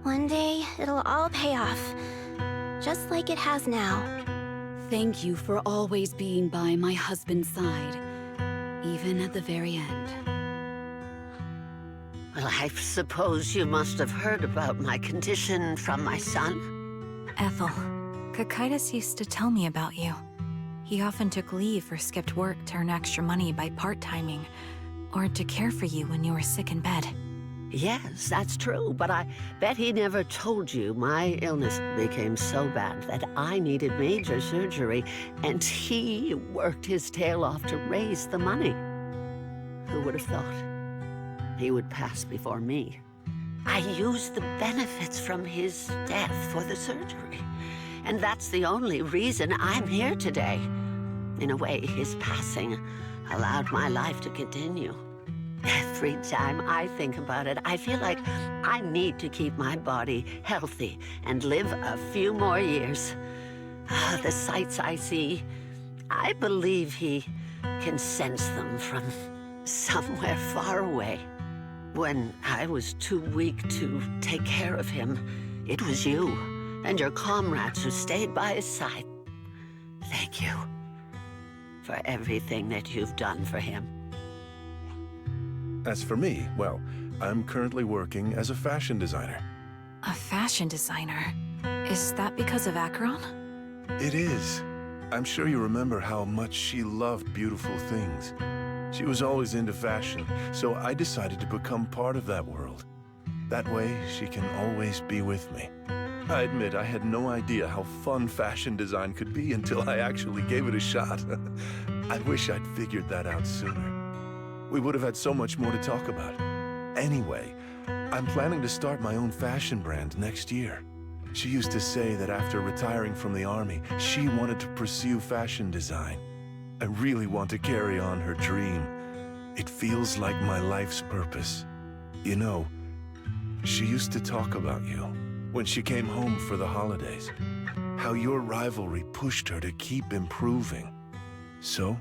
One day, it'll all pay off, just like it has now. Thank you for always being by my husband's side, even at the very end. Well, I suppose you must have heard about my condition from my son. Ethel, Kakaitis used to tell me about you. He often took leave or skipped work to earn extra money by part-timing, or to care for you when you were sick in bed. Yes, that's true, but I bet he never told you my illness became so bad that I needed major surgery, and he worked his tail off to raise the money. Who would have thought he would pass before me? I used the benefits from his death for the surgery, and that's the only reason I'm here today. In a way, his passing allowed my life to continue. Every time I think about it, I feel like I need to keep my body healthy and live a few more years. The sights I see, I believe he can sense them from somewhere far away. When I was too weak to take care of him, it was you and your comrades who stayed by his side. Thank you for everything that you've done for him. As for me, well, I'm currently working as a fashion designer. A fashion designer? Is that because of Acheron? It is. I'm sure you remember how much she loved beautiful things. She was always into fashion, so I decided to become part of that world. That way, she can always be with me. I admit I had no idea how fun fashion design could be until I actually gave it a shot. I wish I'd figured that out sooner. We would have had so much more to talk about. Anyway, I'm planning to start my own fashion brand next year. She used to say that after retiring from the army, she wanted to pursue fashion design. I really want to carry on her dream. It feels like my life's purpose. You know, she used to talk about you when she came home for the holidays. How your rivalry pushed her to keep improving. So,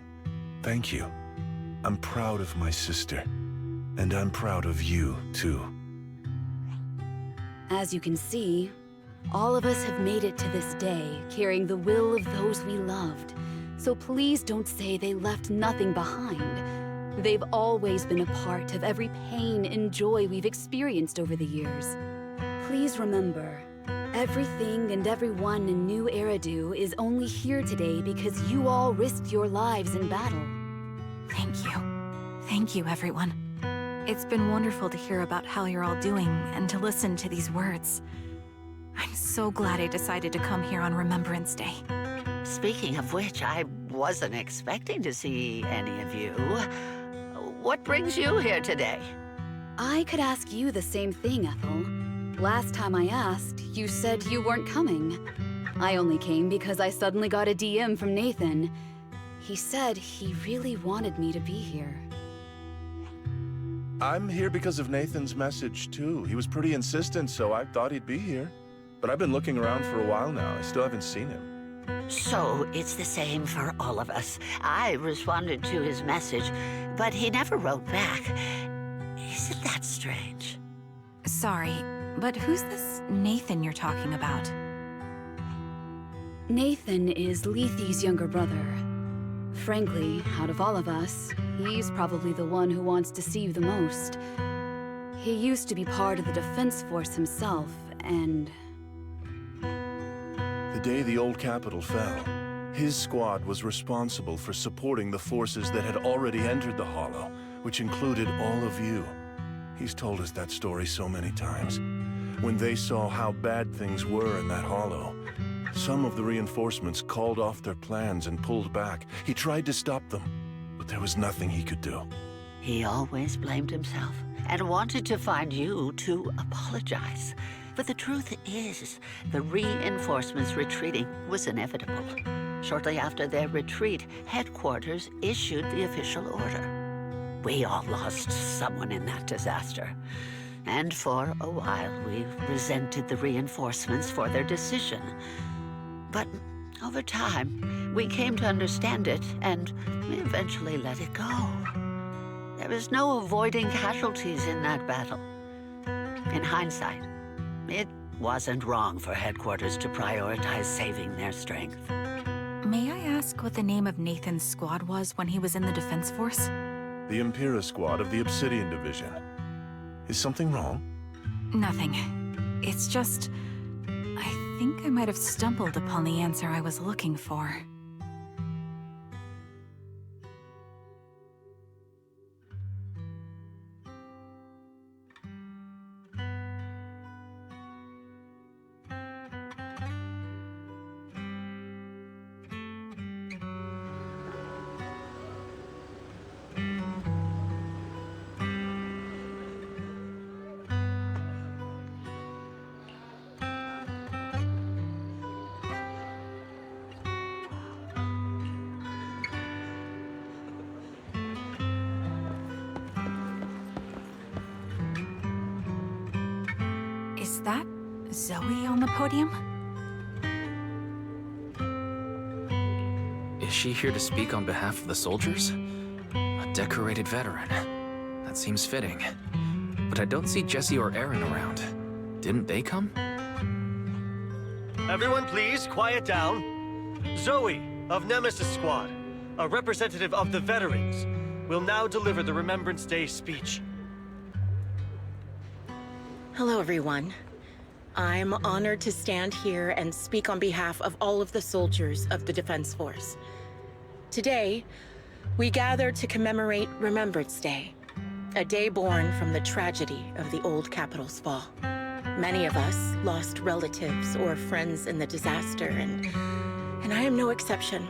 thank you. I'm proud of my sister, and I'm proud of you, too. As you can see, all of us have made it to this day, carrying the will of those we loved. So please don't say they left nothing behind. They've always been a part of every pain and joy we've experienced over the years. Please remember, everything and everyone in New Eridu is only here today because you all risked your lives in battle. Thank you. Thank you, everyone. It's been wonderful to hear about how you're all doing and to listen to these words. I'm so glad I decided to come here on Remembrance Day. Speaking of which, I wasn't expecting to see any of you. What brings you here today? I could ask you the same thing, Ethel. Last time I asked, you said you weren't coming. I only came because I suddenly got a DM from Nathan. He said he really wanted me to be here. I'm here because of Nathan's message, too. He was pretty insistent, so I thought he'd be here. But I've been looking around for a while now. I still haven't seen him. So it's the same for all of us. I responded to his message, but he never wrote back. Isn't that strange? Sorry, but who's this Nathan you're talking about? Nathan is Lethe's younger brother. Frankly, out of all of us, he's probably the one who wants to see you the most. He used to be part of the Defense Force himself, and... The day the old capital fell, his squad was responsible for supporting the forces that had already entered the Hollow, which included all of you. He's told us that story so many times. When they saw how bad things were in that Hollow, some of the reinforcements called off their plans and pulled back. He tried to stop them, but there was nothing he could do. He always blamed himself and wanted to find you to apologize. But the truth is, the reinforcements retreating was inevitable. Shortly after their retreat, headquarters issued the official order. We all lost someone in that disaster. And for a while, we resented the reinforcements for their decision. But over time, we came to understand it, and we eventually let it go. There was no avoiding casualties in that battle. In hindsight, it wasn't wrong for headquarters to prioritize saving their strength. May I ask what the name of Nathan's squad was when he was in the Defense Force? The Impera squad of the Obsidian Division. Is something wrong? Nothing. It's just... I think I might have stumbled upon the answer I was looking for. Is that Zoe on the podium? Is she here to speak on behalf of the soldiers? A decorated veteran. That seems fitting. But I don't see Jesse or Aaron around. Didn't they come? Everyone please, quiet down. Zoe, of Nemesis Squad, a representative of the veterans, will now deliver the Remembrance Day speech. Hello, everyone. I'm honored to stand here and speak on behalf of all of the soldiers of the Defense Force. Today, we gather to commemorate Remembrance Day, a day born from the tragedy of the old capital's fall. Many of us lost relatives or friends in the disaster, and I am no exception.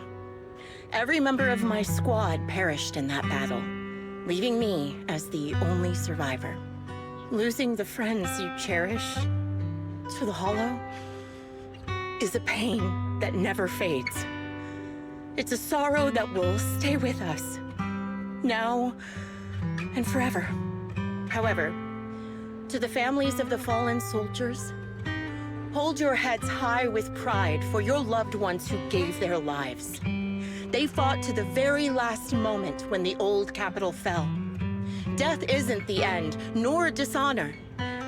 Every member of my squad perished in that battle, leaving me as the only survivor. Losing the friends you cherish to the Hollow is a pain that never fades. It's a sorrow that will stay with us, now and forever. However, to the families of the fallen soldiers, hold your heads high with pride for your loved ones who gave their lives. They fought to the very last moment when the old capital fell. Death isn't the end, nor dishonor.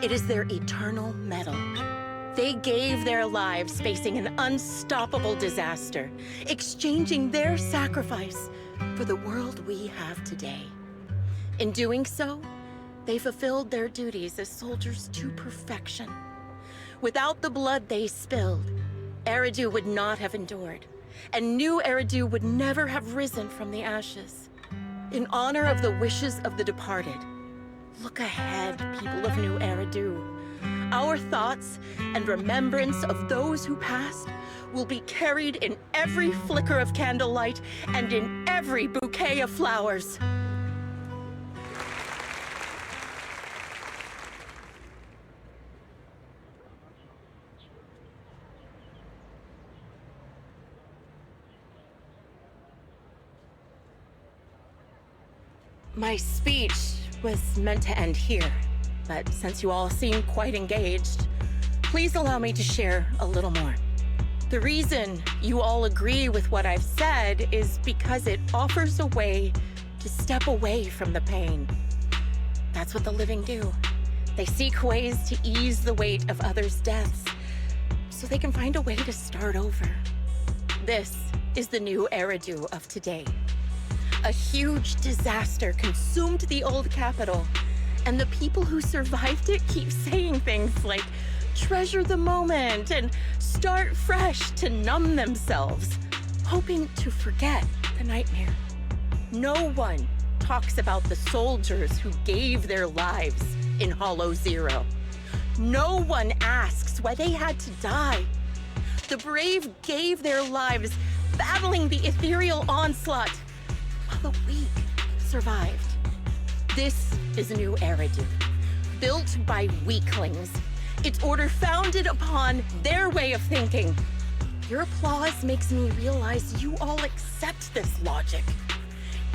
It is their eternal metal. They gave their lives facing an unstoppable disaster, exchanging their sacrifice for the world we have today. In doing so, they fulfilled their duties as soldiers to perfection. Without the blood they spilled, Eridu would not have endured, and new Eridu would never have risen from the ashes. In honor of the wishes of the departed, look ahead, people of New Eridu. Our thoughts and remembrance of those who passed will be carried in every flicker of candlelight and in every bouquet of flowers. My speech was meant to end here, but since you all seem quite engaged, please allow me to share a little more. The reason you all agree with what I've said is because it offers a way to step away from the pain. That's what the living do. They seek ways to ease the weight of others' deaths, so they can find a way to start over. This is the new Eridu of today. A huge disaster consumed the old capital, and the people who survived it keep saying things like, treasure the moment and start fresh to numb themselves, hoping to forget the nightmare. No one talks about the soldiers who gave their lives in Hollow Zero. No one asks why they had to die. The brave gave their lives battling the ethereal onslaught, while the weak survived. This is New Eridu, built by weaklings. Its order founded upon their way of thinking. Your applause makes me realize you all accept this logic.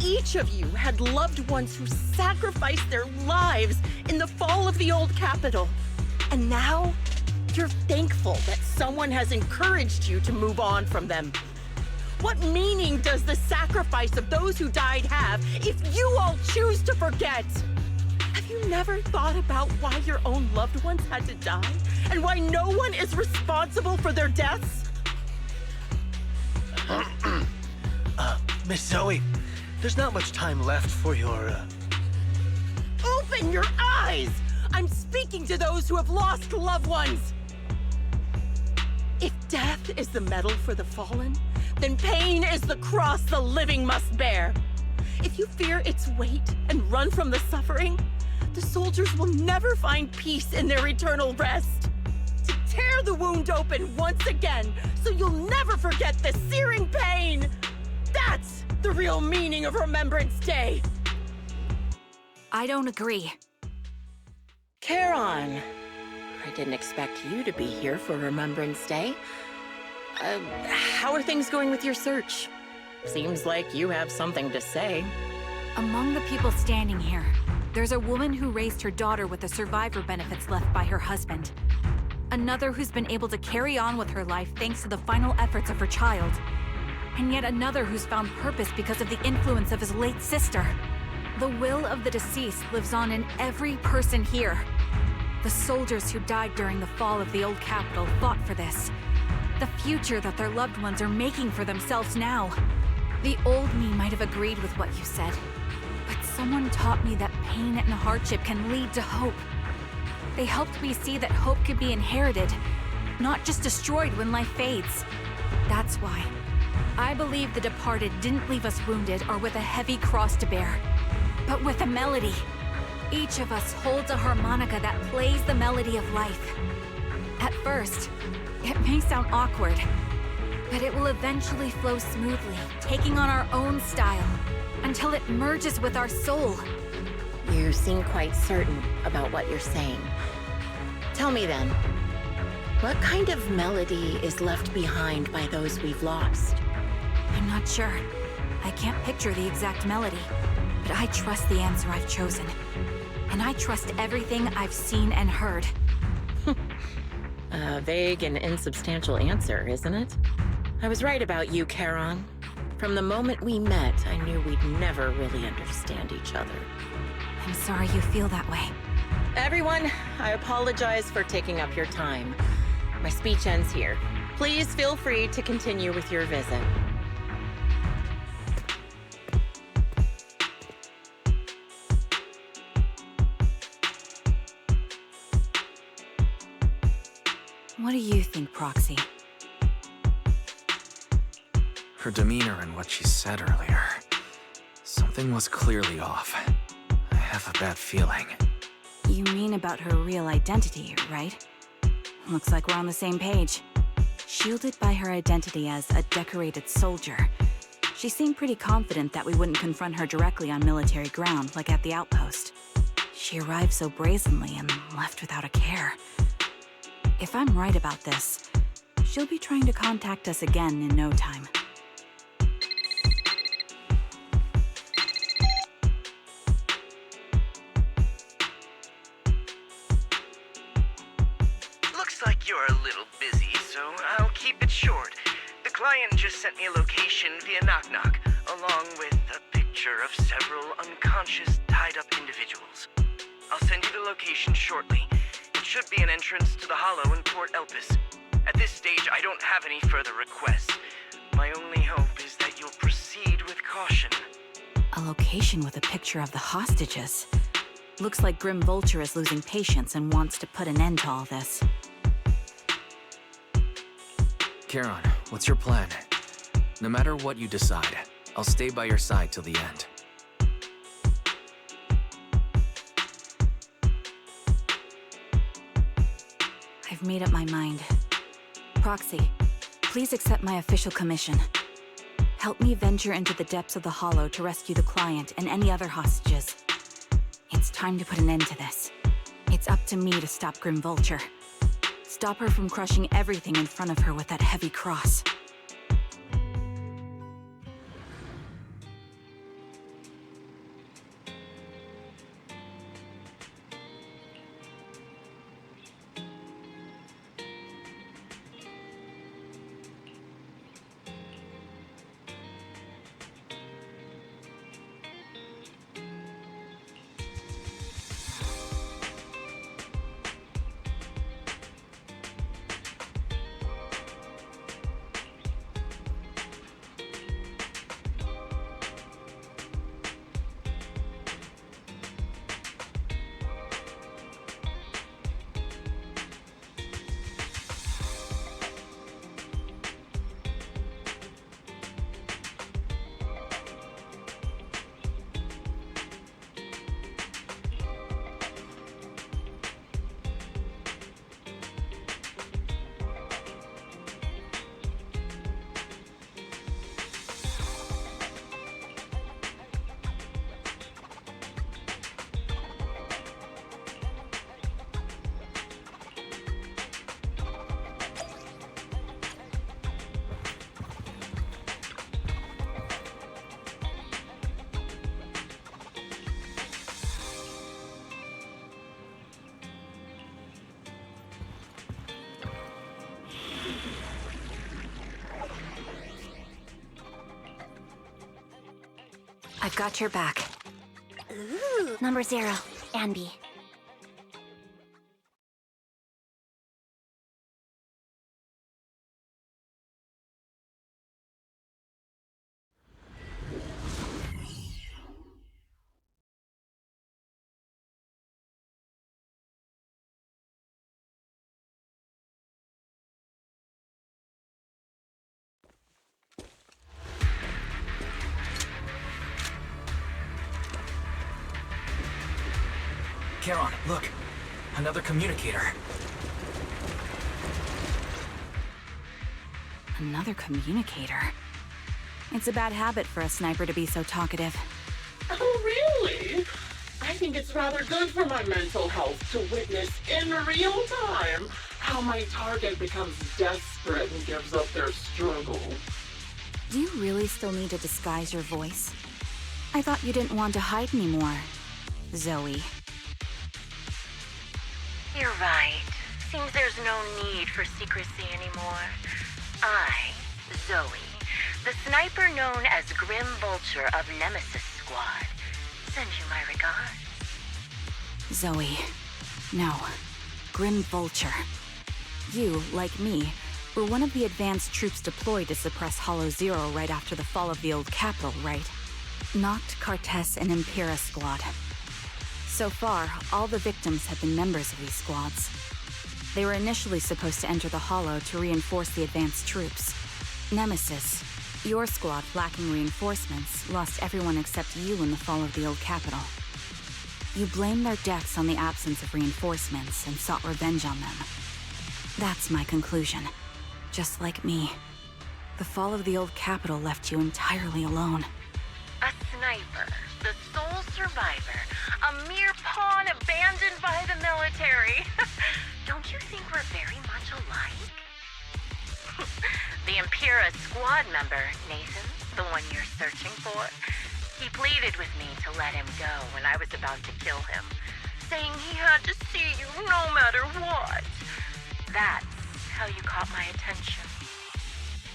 Each of you had loved ones who sacrificed their lives in the fall of the old capital. And now, you're thankful that someone has encouraged you to move on from them. What meaning does the sacrifice of those who died have if you all choose to forget? Have you never thought about why your own loved ones had to die? And why no one is responsible for their deaths? Miss Zoe, there's not much time left for your, Open your eyes! I'm speaking to those who have lost loved ones! If death is the medal for the fallen, then pain is the cross the living must bear. If you fear its weight and run from the suffering, the soldiers will never find peace in their eternal rest. To tear the wound open once again, so you'll never forget the searing pain. That's the real meaning of Remembrance Day. I don't agree. Charon, I didn't expect you to be here for Remembrance Day. How are things going with your search? Seems like you have something to say. Among the people standing here, there's a woman who raised her daughter with the survivor benefits left by her husband. Another who's been able to carry on with her life thanks to the final efforts of her child. And yet another who's found purpose because of the influence of his late sister. The will of the deceased lives on in every person here. The soldiers who died during the fall of the old capital fought for this. The future that their loved ones are making for themselves now. The old me might have agreed with what you said, but someone taught me that pain and hardship can lead to hope. They helped me see that hope could be inherited, not just destroyed when life fades. That's why I believe the departed didn't leave us wounded or with a heavy cross to bear, but with a melody. Each of us holds a harmonica that plays the melody of life. At first, it may sound awkward, but it will eventually flow smoothly, taking on our own style, until it merges with our soul. You seem quite certain about what you're saying. Tell me then, what kind of melody is left behind by those we've lost? I'm not sure. I can't picture the exact melody, but I trust the answer I've chosen. And I trust everything I've seen and heard. A vague and insubstantial answer, isn't it? I was right about you, Charon. From the moment we met, I knew we'd never really understand each other. I'm sorry you feel that way. Everyone, I apologize for taking up your time. My speech ends here. Please feel free to continue with your visit. What do you think, Proxy? Her demeanor and what she said earlier. Something was clearly off. I have a bad feeling. You mean about her real identity, right? Looks like we're on the same page. Shielded by her identity as a decorated soldier, she seemed pretty confident that we wouldn't confront her directly on military ground, like at the outpost. She arrived so brazenly and left without a care. If I'm right about this, she'll be trying to contact us again in no time. Looks like you're a little busy, so I'll keep it short. The client just sent me a location via Knock Knock, along with a picture of several unconscious, tied-up individuals. I'll send you the location shortly. It should be an entrance to the Hollow in Port Elpis. At this stage, I don't have any further requests. My only hope is that you'll proceed with caution. A location with a picture of the hostages. Looks like Grim Vulture is losing patience and wants to put an end to all this. Charon, what's your plan? No matter what you decide, I'll stay by your side till the end. I've made up my mind. Proxy, please accept my official commission. Help me venture into the depths of the Hollow to rescue the client and any other hostages. It's time to put an end to this. It's up to me to stop Grim Vulture. Stop her from crushing everything in front of her with that heavy cross. I've got your back. Ooh. Number 0, Anby. Charon, look! Another communicator. Another communicator? It's a bad habit for a sniper to be so talkative. Oh, really? I think it's rather good for my mental health to witness in real time how my target becomes desperate and gives up their struggle. Do you really still need to disguise your voice? I thought you didn't want to hide anymore, Zoe. You're right. Seems there's no need for secrecy anymore. I, Zoe, the sniper known as Grim Vulture of Nemesis Squad, send you my regards. Zoe, No. Grim Vulture. You, like me, were one of the advanced troops deployed to suppress Hollow Zero right after the fall of the old capital, right? Noct, Cartes, and Impera squad. So far, all the victims have been members of these squads. They were initially supposed to enter the Hollow to reinforce the advanced troops. Nemesis, your squad, lacking reinforcements, lost everyone except you in the fall of the old capital. You blamed their deaths on the absence of reinforcements and sought revenge on them. That's my conclusion. Just like me. The fall of the old capital left you entirely alone. A sniper, the sole survivor, a mere pawn abandoned by the military. Don't you think we're very much alike? The Impera squad member, Nathan, the one you're searching for, he pleaded with me to let him go when I was about to kill him, saying he had to see you no matter what. That's how you caught my attention.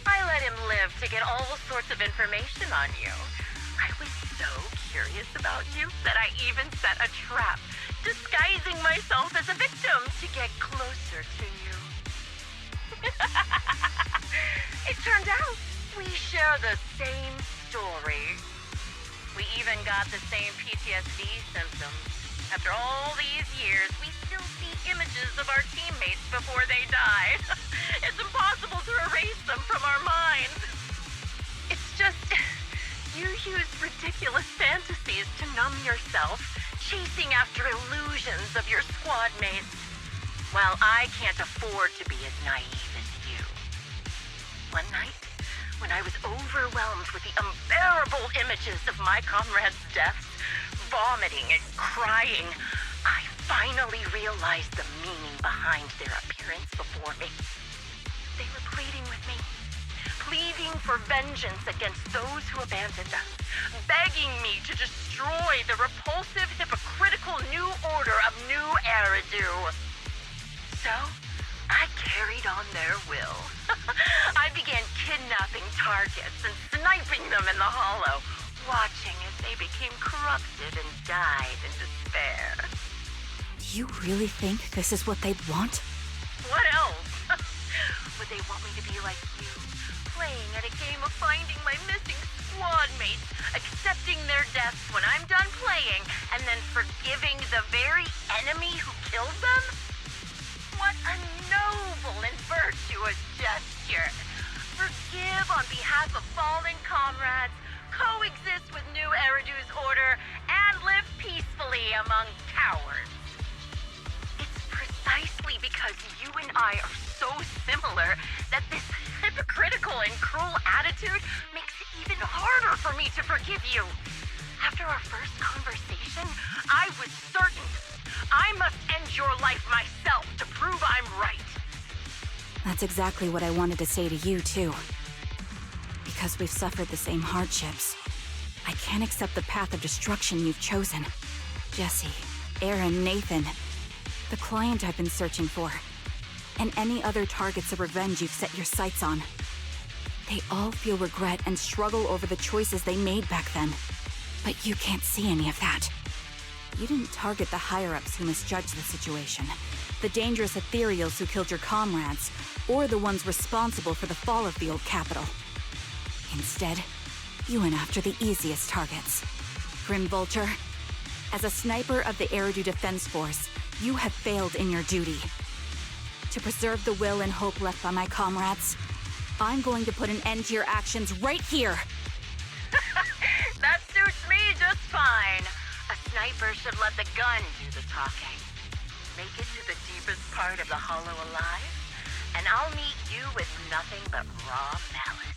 I let him live to get all sorts of information on you. I was so curious about you that I even set a trap, disguising myself as a victim to get closer to you. It turned out we share the same story. We even got the same PTSD symptoms. After all these years, we still see images of our teammates before they die. It's impossible to erase them from our minds. It's just, you use ridiculous fantasies to numb yourself, chasing after illusions of your squad mates, while I can't afford to be as naive as you. One night, when I was overwhelmed with the unbearable images of my comrades' deaths, vomiting and crying, I finally realized the meaning behind their appearance before me. They were pleading with me, pleading for vengeance against those who abandoned us, begging me to destroy the repulsive, hypocritical new order of New Eridu. So, I carried on their will. I began kidnapping targets and sniping them in the Hollow, watching as they became corrupted and died in despair. Do you really think this is what they'd want? What else? Would they want me to be like you, playing at a game of finding my missing squad mates, accepting their deaths when I'm done playing, and then forgiving the very enemy who killed them? What a noble and virtuous gesture. Forgive on behalf of fallen comrades, coexist with New Eridu's order, and live peacefully among cowards. It's precisely because you and I are so similar that this hypocritical and cruel attitude makes it even harder for me to forgive you. After our first conversation, I was certain I must end your life myself to prove I'm right. That's exactly what I wanted to say to you, too. Because we've suffered the same hardships, I can't accept the path of destruction you've chosen. Jesse, Aaron, Nathan, the client I've been searching for, and any other targets of revenge you've set your sights on. They all feel regret and struggle over the choices they made back then. But you can't see any of that. You didn't target the higher-ups who misjudged the situation, the dangerous ethereals who killed your comrades, or the ones responsible for the fall of the old capital. Instead, you went after the easiest targets. Grim Vulture, as a sniper of the Eridu Defense Force, you have failed in your duty. To preserve the will and hope left by my comrades, I'm going to put an end to your actions right here! That suits me just fine. A sniper should let the gun do the talking. Make it to the deepest part of the Hollow alive, and I'll meet you with nothing but raw malice.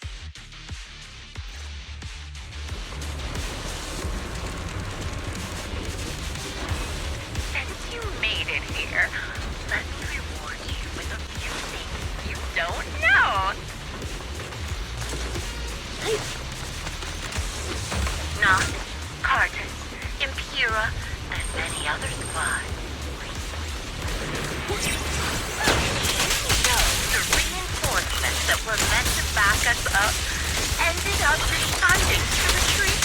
Since you made it here, let me reward you with a few things you don't know. Noct, Cartes, Impera, and many other squads. The reinforcements that were meant to back us up ended up deciding to retreat.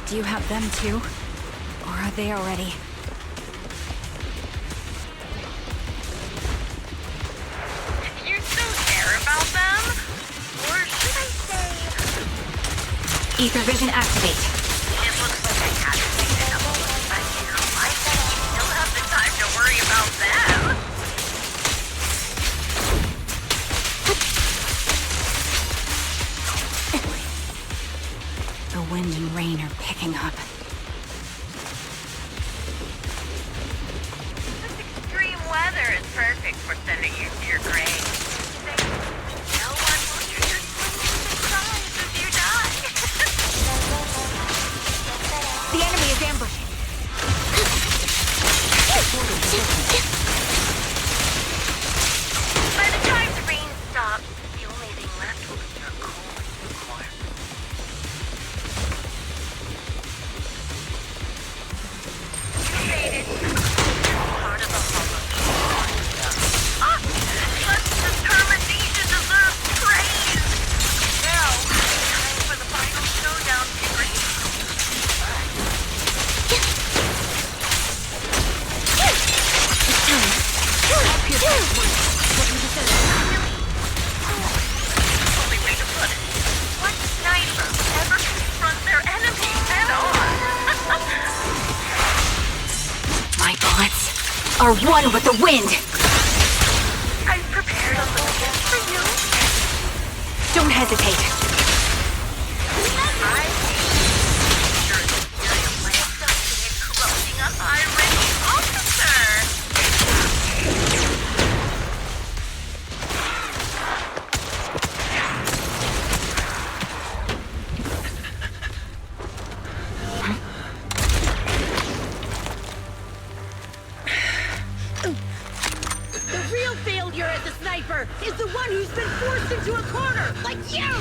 Do you have them too? Or are they already? You still care about them? Or should I say... Ether vision activate. It looks like I had to take it up a little bit in your life. You still have the time to worry about them. The wind and rain are picking up. This extreme weather is perfect for sending you to your grave. No one will hear your screams and cries as you die. The enemy is ambushing. By the time the rain stops, the only thing left will be your cold corpse. You made it. Part of the hollow. Such determination deserves praise. Now, time for the final showdown to grave. Only way to put it. What sniper ever confronts their enemy head on? My bullets are one with the wind. I've prepared a little gift for you. Don't hesitate. I hate your Imperial land document corrupting a high-ranking officer. The real failure as a sniper is the one who's been forced into a corner, like you!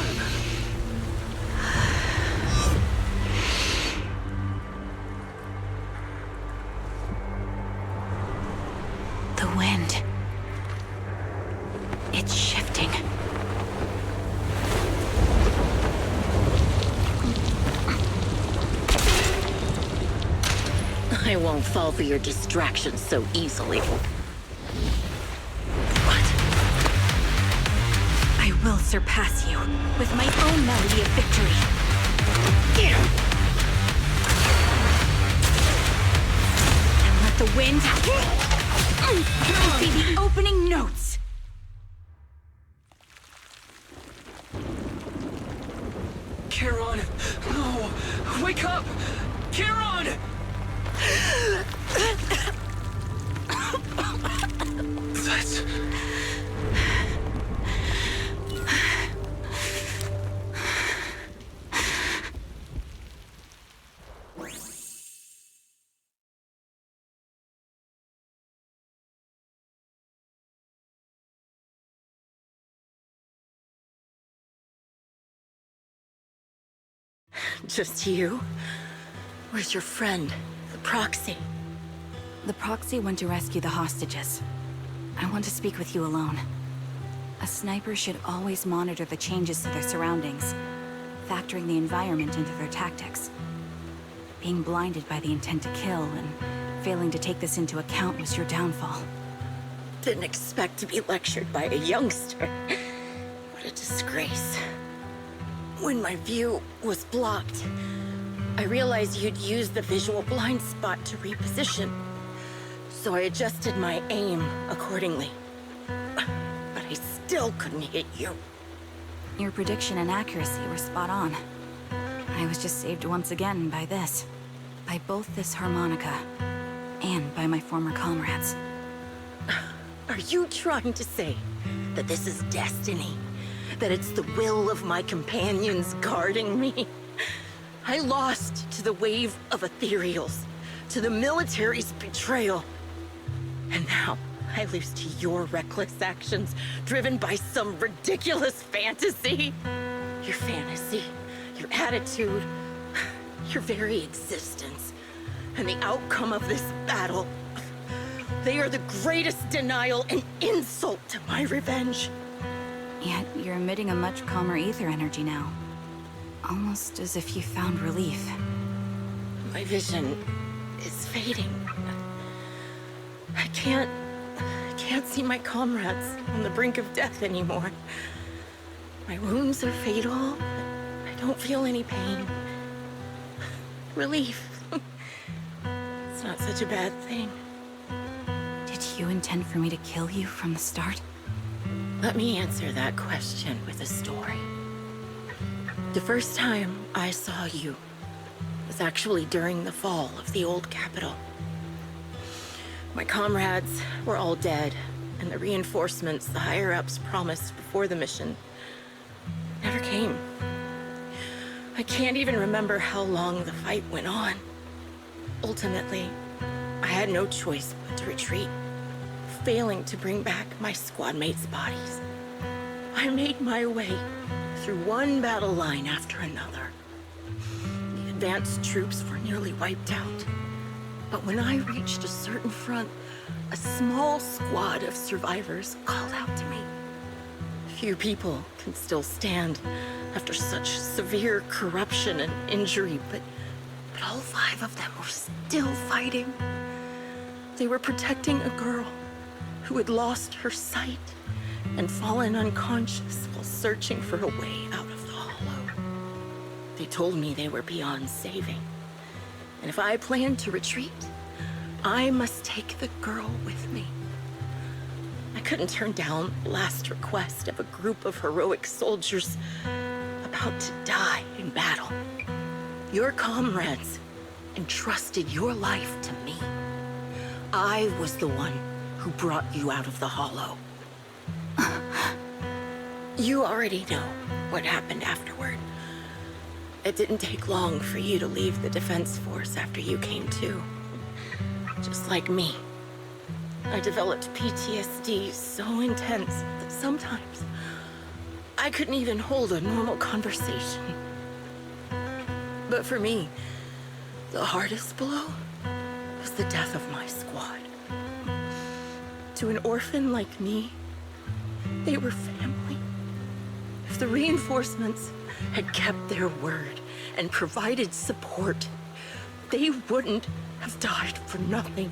The wind. It's shifting. I won't fall for your distractions so easily. I will surpass you with my own melody of victory. And let the wind be the opening notes. Charon! No! Wake up! Charon! That's... Just you? Where's your friend, the proxy? The proxy went to rescue the hostages. I want to speak with you alone. A sniper should always monitor the changes to their surroundings, factoring the environment into their tactics. Being blinded by the intent to kill and failing to take this into account was your downfall. Didn't expect to be lectured by a youngster. What a disgrace. When my view was blocked, I realized you'd used the visual blind spot to reposition. So I adjusted my aim accordingly. But I still couldn't hit you. Your prediction and accuracy were spot on. I was just saved once again by this. By both this harmonica, and by my former comrades. Are you trying to say that this is destiny? That it's the will of my companions guarding me? I lost to the wave of ethereals, to the military's betrayal. And now I lose to your reckless actions, driven by some ridiculous fantasy. Your fantasy, your attitude, your very existence, and the outcome of this battle. They are the greatest denial and insult to my revenge. Yet you're emitting a much calmer ether energy now. Almost as if you found relief. My vision is fading. I can't see my comrades on the brink of death anymore. My wounds are fatal. I don't feel any pain. Relief. It's not such a bad thing. Did you intend for me to kill you from the start? Let me answer that question with a story. The first time I saw you was actually during the fall of the old capital. My comrades were all dead, and the reinforcements the higher-ups promised before the mission never came. I can't even remember how long the fight went on. Ultimately, I had no choice but to retreat, failing to bring back my squad mates' bodies. I made my way through one battle line after another. The advanced troops were nearly wiped out. But when I reached a certain front, a small squad of survivors called out to me. Few people can still stand after such severe corruption and injury, but all 5 of them were still fighting. They were protecting a girl who had lost her sight and fallen unconscious while searching for a way out of the hollow. They told me they were beyond saving, and if I planned to retreat, I must take the girl with me. I couldn't turn down the last request of a group of heroic soldiers about to die in battle. Your comrades entrusted your life to me. I was the one who brought you out of the hollow. You already know what happened afterward. It didn't take long for you to leave the Defense Force after you came to. Just like me. I developed PTSD so intense that sometimes I couldn't even hold a normal conversation. But for me, the hardest blow was the death of my squad. To an orphan like me, they were family. If the reinforcements had kept their word and provided support, they wouldn't have died for nothing.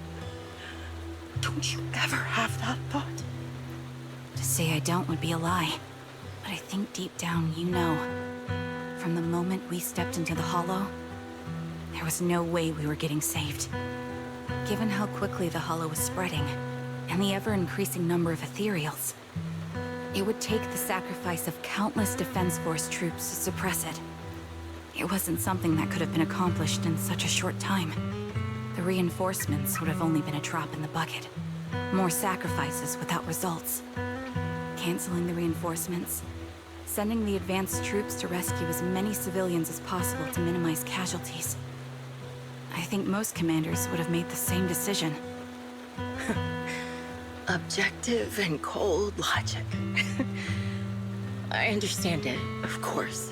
Don't you ever have that thought? To say I don't would be a lie. But I think deep down you know. From the moment we stepped into the hollow, there was no way we were getting saved. Given how quickly the hollow was spreading, and the ever-increasing number of ethereals, it would take the sacrifice of countless Defense Force troops to suppress it. It wasn't something that could have been accomplished in such a short time. The reinforcements would have only been a drop in the bucket. More sacrifices without results. Canceling the reinforcements, sending the advanced troops to rescue as many civilians as possible to minimize casualties. I think most commanders would have made the same decision. Objective and cold logic. I understand it, of course.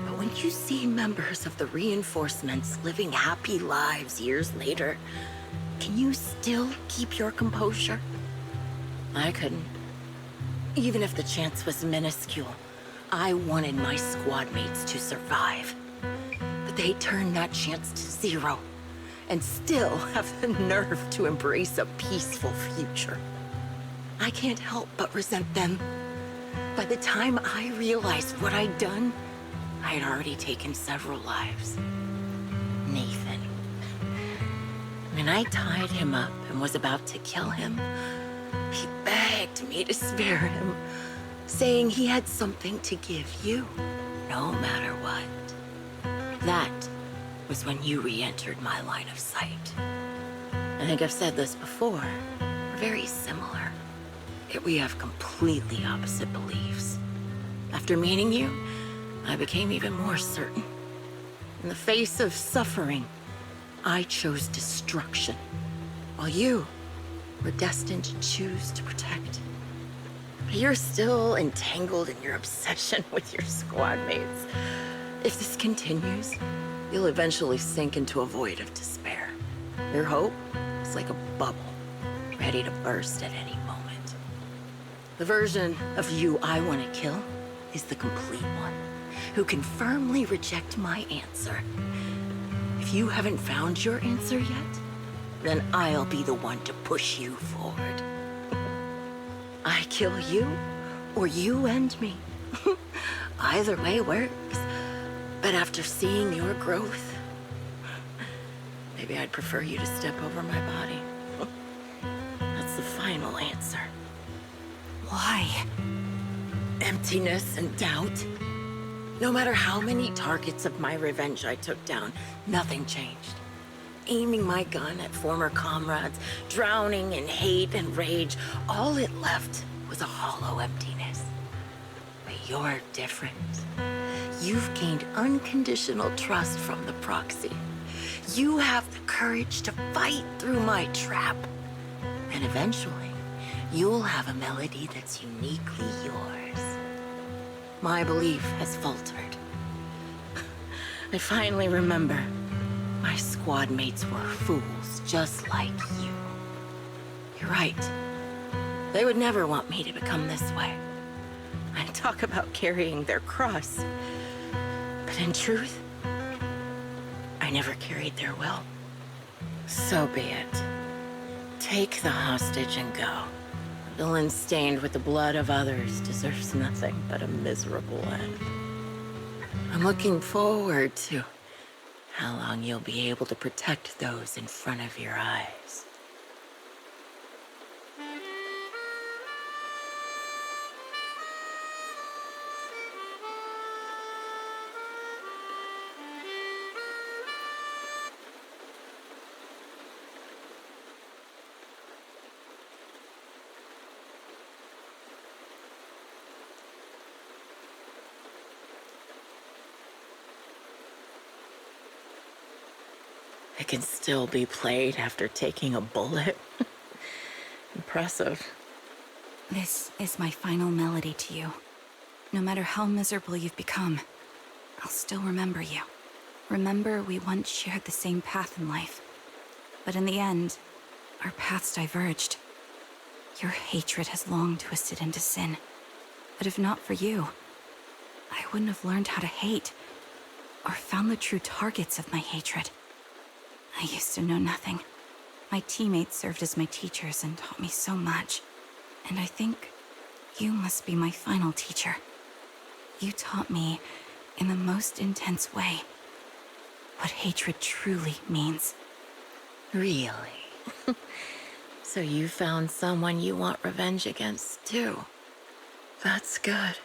But when you see members of the reinforcements living happy lives years later, can you still keep your composure? I couldn't. Even if the chance was minuscule, I wanted my squad mates to survive. But they turned that chance to 0, and still have the nerve to embrace a peaceful future. I can't help but resent them. By the time I realized what I'd done, I had already taken several lives. Nathan. When I tied him up and was about to kill him, he begged me to spare him, saying he had something to give you, no matter what. That was when you re-entered my line of sight. I think I've said this before. We're very similar. Yet we have completely opposite beliefs. After meeting you, I became even more certain. In the face of suffering, I chose destruction, while you were destined to choose to protect. But you're still entangled in your obsession with your squad mates. If this continues, you'll eventually sink into a void of despair. Your hope is like a bubble, ready to burst at any moment. The version of you I want to kill is the complete one, who can firmly reject my answer. If you haven't found your answer yet, then I'll be the one to push you forward. I kill you, or you end me. Either way works. But after seeing your growth, maybe I'd prefer you to step over my body. That's the final answer. Why? Emptiness and doubt. No matter how many targets of my revenge I took down, nothing changed. Aiming my gun at former comrades, drowning in hate and rage, all it left was a hollow emptiness. But you're different. You've gained unconditional trust from the proxy. You have the courage to fight through my trap. And eventually, you'll have a melody that's uniquely yours. My belief has faltered. I finally remember. My squad mates were fools, just like you. You're right. They would never want me to become this way. And talk about carrying their cross. But in truth, I never carried their will. So be it. Take the hostage and go. A villain stained with the blood of others deserves nothing but a miserable end. I'm looking forward to how long you'll be able to protect those in front of your eyes. It can still be played after taking a bullet. Impressive. This is my final melody to you. No matter how miserable you've become, I'll still remember you. Remember we once shared the same path in life. But in the end, our paths diverged. Your hatred has long twisted into sin. But if not for you, I wouldn't have learned how to hate, or found the true targets of my hatred. I used to know nothing. My teammates served as my teachers and taught me so much. And I think you must be my final teacher. You taught me, in the most intense way, what hatred truly means. Really? So you found someone you want revenge against, too. That's good.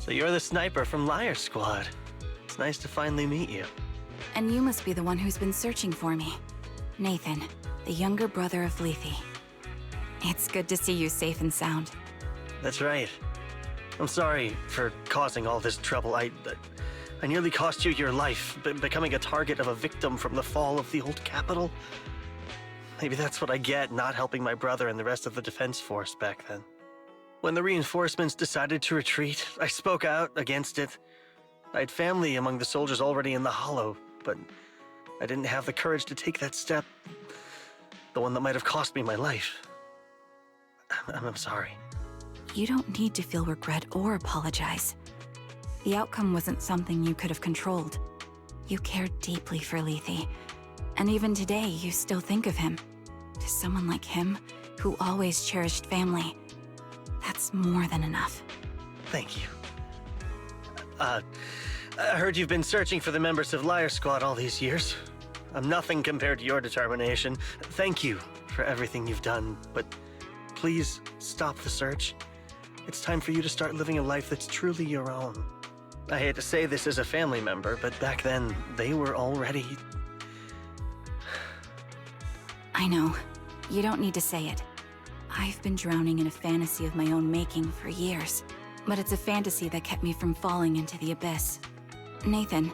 So you're the sniper from Liar Squad. It's nice to finally meet you. And you must be the one who's been searching for me. Nathan, the younger brother of Lethe. It's good to see you safe and sound. That's right. I'm sorry for causing all this trouble. I nearly cost you your life, becoming a target of a victim from the fall of the old capital. Maybe that's what I get not helping my brother and the rest of the defense force back then. When the reinforcements decided to retreat, I spoke out against it. I had family among the soldiers already in the Hollow, but I didn't have the courage to take that step. The one that might have cost me my life. I'm sorry. You don't need to feel regret or apologize. The outcome wasn't something you could have controlled. You cared deeply for Lethe, and even today you still think of him. To someone like him, who always cherished family, that's more than enough. Thank you. I heard you've been searching for the members of Liar Squad all these years. I'm nothing compared to your determination. Thank you for everything you've done, but please stop the search. It's time for you to start living a life that's truly your own. I hate to say this as a family member, but back then, they were already... I know. You don't need to say it. I've been drowning in a fantasy of my own making for years, but it's a fantasy that kept me from falling into the abyss. Nathan,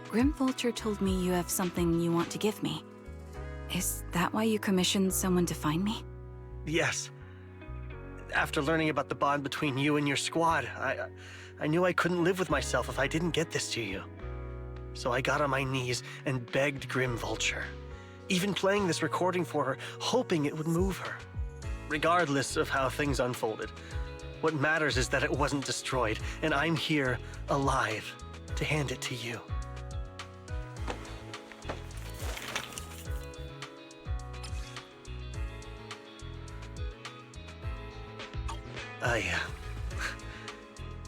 Grim Vulture told me you have something you want to give me. Is that why you commissioned someone to find me? Yes. After learning about the bond between you and your squad, I knew I couldn't live with myself if I didn't get this to you. So I got on my knees and begged Grim Vulture, even playing this recording for her, hoping it would move her. Regardless of how things unfolded, what matters is that it wasn't destroyed, and I'm here, alive, to hand it to you.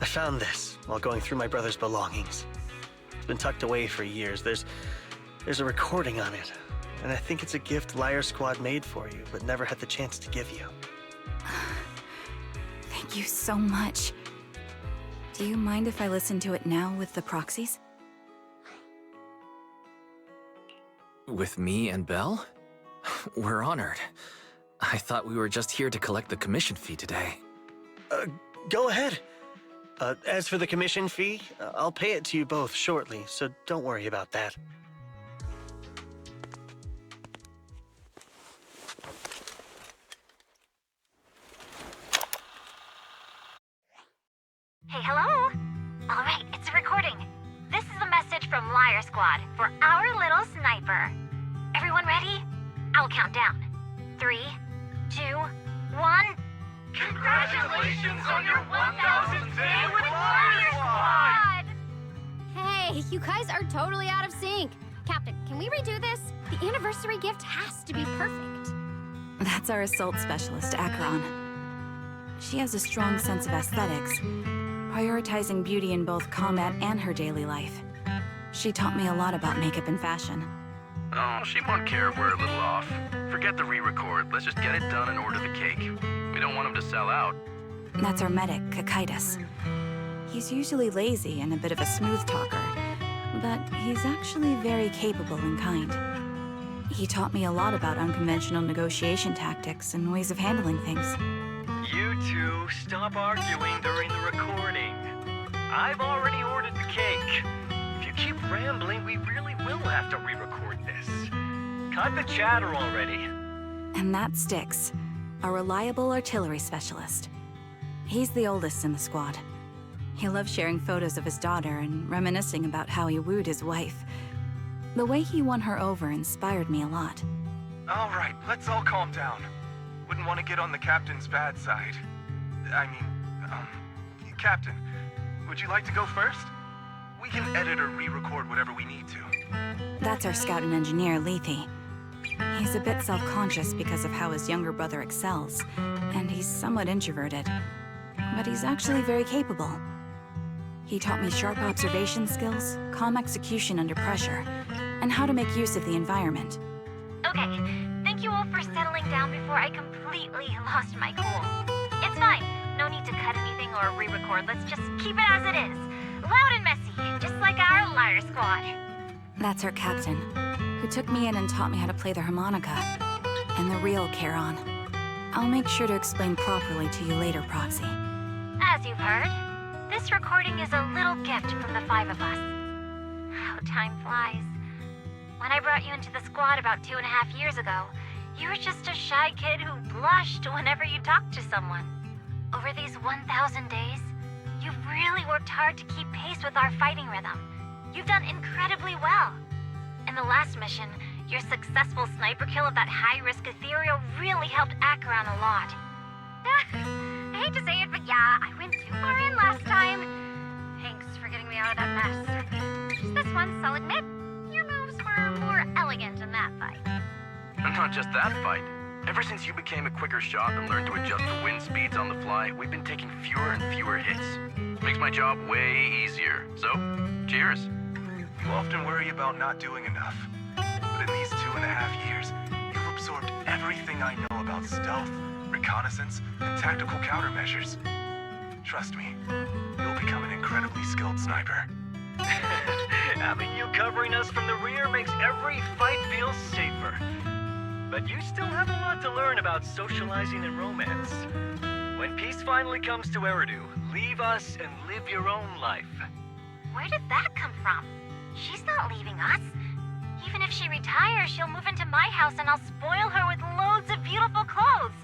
I found this while going through my brother's belongings. It's been tucked away for years. There's a recording on it, and I think it's a gift Liar Squad made for you, but never had the chance to give you. Thank you so much. Do you mind if I listen to it now with the proxies? With me and Belle? We're honored. I thought we were just here to collect the commission fee today. Go ahead. As for the commission fee, I'll pay it to you both shortly, so don't worry about that. Hey, hello? All right, it's a recording. This is a message from Liar Squad for our little sniper. Everyone ready? I'll count down. 3, 2, 1... Congratulations on your 1000th day with Liar Squad! Hey, you guys are totally out of sync. Captain, can we redo this? The anniversary gift has to be perfect. That's our assault specialist, Acheron. She has a strong sense of aesthetics, prioritizing beauty in both combat and her daily life. She taught me a lot about makeup and fashion. Oh, she won't care if we're a little off. Forget the re-record. Let's just get it done and order the cake. We don't want him to sell out. That's our medic, Kakaitis. He's usually lazy and a bit of a smooth talker, but he's actually very capable and kind. He taught me a lot about unconventional negotiation tactics and ways of handling things. You two, stop arguing during the recording. I've already ordered the cake. If you keep rambling, we really will have to re-record this. Cut the chatter already. And that's Styx, a reliable artillery specialist. He's the oldest in the squad. He loves sharing photos of his daughter and reminiscing about how he wooed his wife. The way he won her over inspired me a lot. All right, let's all calm down. Wouldn't want to get on the captain's bad side. Captain, would you like to go first? We can edit or re-record whatever we need to. That's our scout and engineer, Lethe. He's a bit self-conscious because of how his younger brother excels, and he's somewhat introverted. But he's actually very capable. He taught me sharp observation skills, calm execution under pressure, and how to make use of the environment. Okay, thank you all for settling down before I completely lost my cool. It's fine. No need to cut anything or re-record. Let's just keep it as it is. Loud and messy, just like our liar squad. That's our captain, who took me in and taught me how to play the harmonica. And the real Charon. I'll make sure to explain properly to you later, Proxy. As you've heard, this recording is a little gift from the 5 of us. How time flies. When I brought you into the squad about 2.5 years ago, you were just a shy kid who blushed whenever you talked to someone. Over these 1,000 days, you've really worked hard to keep pace with our fighting rhythm. You've done incredibly well. In the last mission, your successful sniper kill of that high-risk ethereal really helped Acheron a lot. I hate to say it, but yeah, I went too far in last time. Thanks for getting me out of that mess. Just this once, I'll admit, your moves were more elegant in that fight. And not just that fight. Ever since you became a quicker shot and learned to adjust to wind speeds on the fly, we've been taking fewer and fewer hits. Makes my job way easier. So, cheers. You often worry about not doing enough. But in these 2.5 years, you've absorbed everything I know about stealth, reconnaissance, and tactical countermeasures. Trust me, you'll become an incredibly skilled sniper. Having you covering us from the rear makes every fight feel safer. But you still have a lot to learn about socializing and romance. When peace finally comes to Eridu, leave us and live your own life. Where did that come from? She's not leaving us. Even if she retires, she'll move into my house and I'll spoil her with loads of beautiful clothes.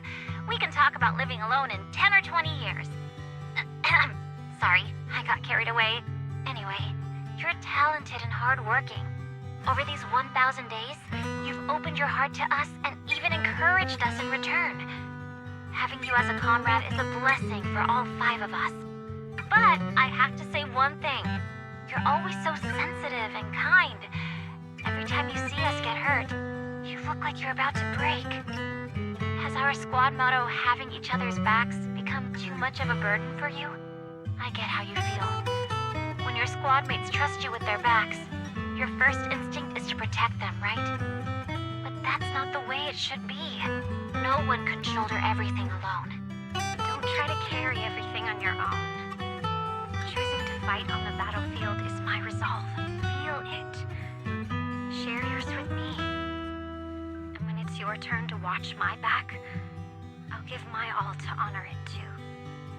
We can talk about living alone in 10 or 20 years. Sorry, I got carried away. Anyway, you're talented and hardworking. Over these 1,000 days, you've opened your heart to us and even encouraged us in return. Having you as a comrade is a blessing for all 5 of us. But I have to say one thing. You're always so sensitive and kind. Every time you see us get hurt, you look like you're about to break. Has our squad motto, having each other's backs, become too much of a burden for you? I get how you feel. When your squad mates trust you with their backs, your first instinct is to protect them, right? But that's not the way it should be. No one can shoulder everything alone. Don't try to carry everything on your own. Choosing to fight on the battlefield is my resolve. Feel it. Share yours with me. And when it's your turn to watch my back, I'll give my all to honor it too.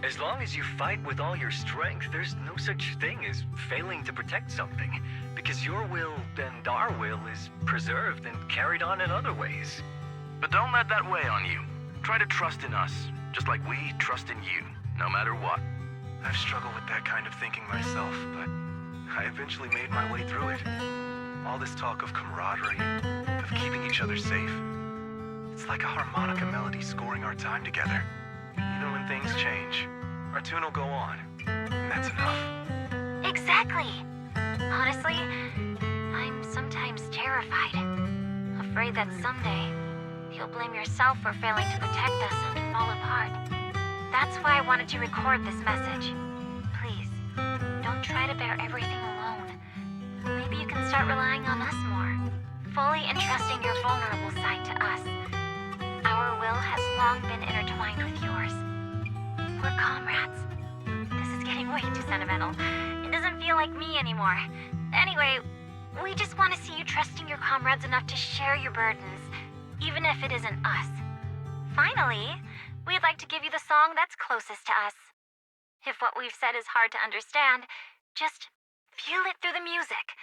As long as you fight with all your strength, there's no such thing as failing to protect something, because your will and our will is preserved and carried on in other ways. But don't let that weigh on you. Try to trust in us, just like we trust in you, no matter what. I've struggled with that kind of thinking myself, but I eventually made my way through it. All this talk of camaraderie, of keeping each other safe. It's like a harmonica melody scoring our time together. Even when things change, our tune will go on, and that's enough. Exactly. Honestly, I'm sometimes terrified. Afraid that someday, you'll blame yourself for failing to protect us and fall apart. That's why I wanted to record this message. Please, don't try to bear everything alone. Maybe you can start relying on us more, fully entrusting your vulnerable side to us. Our will has long been intertwined with yours. We're comrades. This is getting way too sentimental. It doesn't feel like me anymore. Anyway, we just want to see you trusting your comrades enough to share your burdens, even if it isn't us. Finally, we'd like to give you the song that's closest to us. If what we've said is hard to understand, just feel it through the music.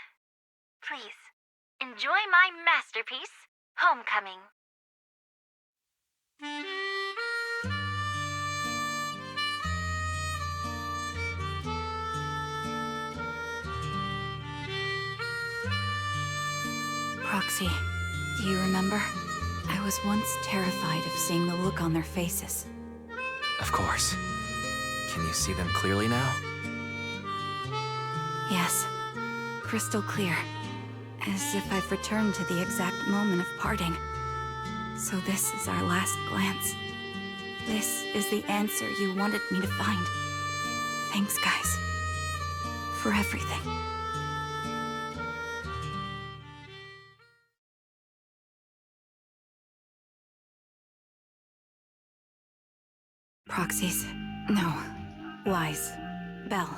Please, enjoy my masterpiece, Homecoming. Proxy, do you remember? I was once terrified of seeing the look on their faces. Of course. Can you see them clearly now? Yes, crystal clear. As if I've returned to the exact moment of parting. So this is our last glance. This is the answer you wanted me to find. Thanks, guys. For everything. Proxies. No. Wise. Bell.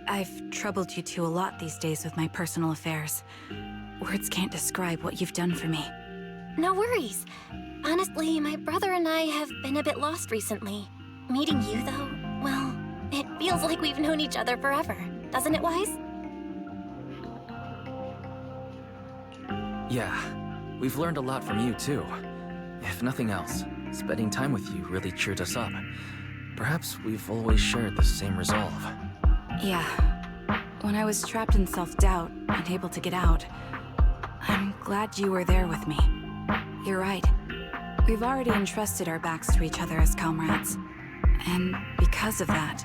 I've troubled you two a lot these days with my personal affairs. Words can't describe what you've done for me. No worries. Honestly, my brother and I have been a bit lost recently. Meeting you, though, well, it feels like we've known each other forever. Doesn't it, Wise? Yeah, we've learned a lot from you too. If nothing else, spending time with you really cheered us up. Perhaps we've always shared the same resolve. Yeah. When I was trapped in self-doubt, unable to get out, I'm glad you were there with me. You're right. We've already entrusted our backs to each other as comrades. And because of that,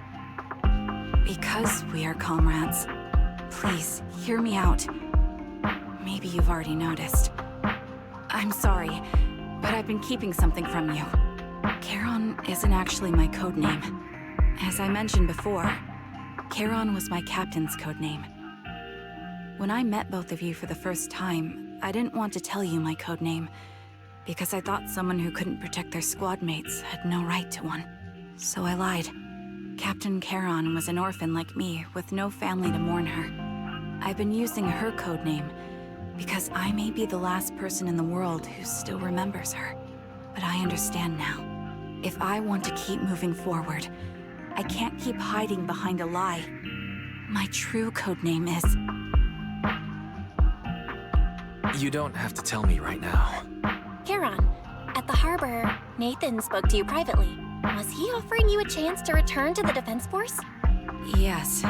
because we are comrades, please, hear me out. Maybe you've already noticed. I'm sorry, but I've been keeping something from you. Charon isn't actually my codename. As I mentioned before, Charon was my captain's codename. When I met both of you for the first time, I didn't want to tell you my codename, because I thought someone who couldn't protect their squad mates had no right to one. So I lied. Captain Charon was an orphan like me, with no family to mourn her. I've been using her codename because I may be the last person in the world who still remembers her. But I understand now. If I want to keep moving forward, I can't keep hiding behind a lie. My true codename is... You don't have to tell me right now. Charon, at the harbor, Nathan spoke to you privately. Was he offering you a chance to return to the Defense Force? Yes.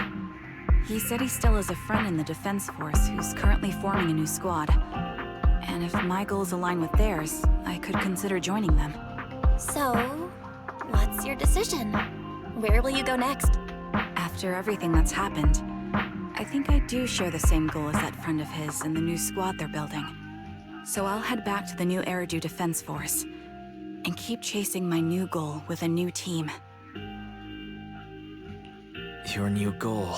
He said he still has a friend in the Defense Force who's currently forming a new squad. And if my goals align with theirs, I could consider joining them. So, what's your decision? Where will you go next? After everything that's happened, I think I do share the same goal as that friend of his in the new squad they're building. So I'll head back to the new Eridu Defense Force and keep chasing my new goal with a new team. Your new goal...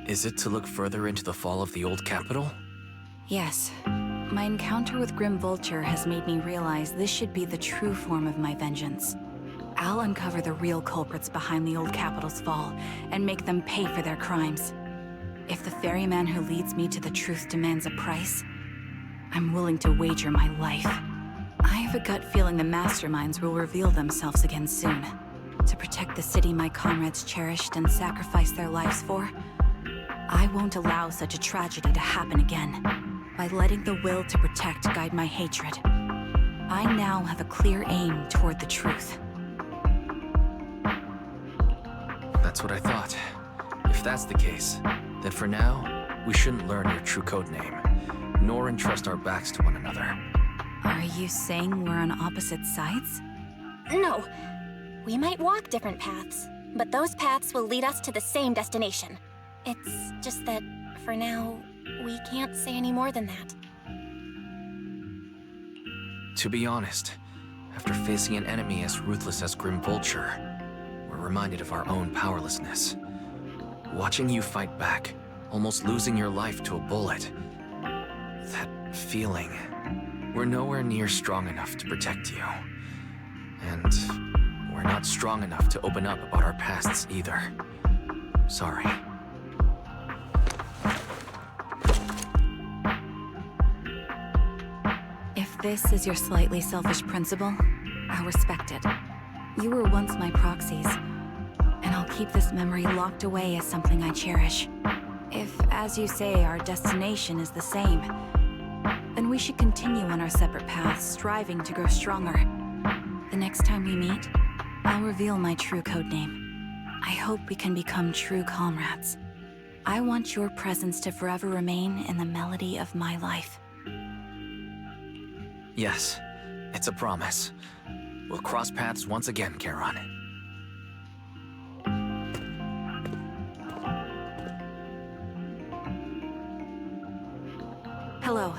is it to look further into the fall of the old capital? Yes. My encounter with Grim Vulture has made me realize this should be the true form of my vengeance. I'll uncover the real culprits behind the old capital's fall and make them pay for their crimes. If the ferryman who leads me to the truth demands a price, I'm willing to wager my life. I have a gut feeling the masterminds will reveal themselves again soon. To protect the city my comrades cherished and sacrificed their lives for, I won't allow such a tragedy to happen again. By letting the will to protect guide my hatred, I now have a clear aim toward the truth. That's what I thought. If that's the case, then for now, we shouldn't learn your true codename, nor entrust our backs to one another. Are you saying we're on opposite sides? No. We might walk different paths, but those paths will lead us to the same destination. It's just that, for now, we can't say any more than that. To be honest, after facing an enemy as ruthless as Grim Vulture, we're reminded of our own powerlessness. Watching you fight back, almost losing your life to a bullet. That feeling. We're nowhere near strong enough to protect you. And we're not strong enough to open up about our pasts either. Sorry. If this is your slightly selfish principle, I'll respect it. You were once my proxies, and I'll keep this memory locked away as something I cherish. If, as you say, our destination is the same, then we should continue on our separate paths, striving to grow stronger. The next time we meet, I'll reveal my true codename. I hope we can become true comrades. I want your presence to forever remain in the melody of my life. Yes, it's a promise. We'll cross paths once again, Charon. Hello.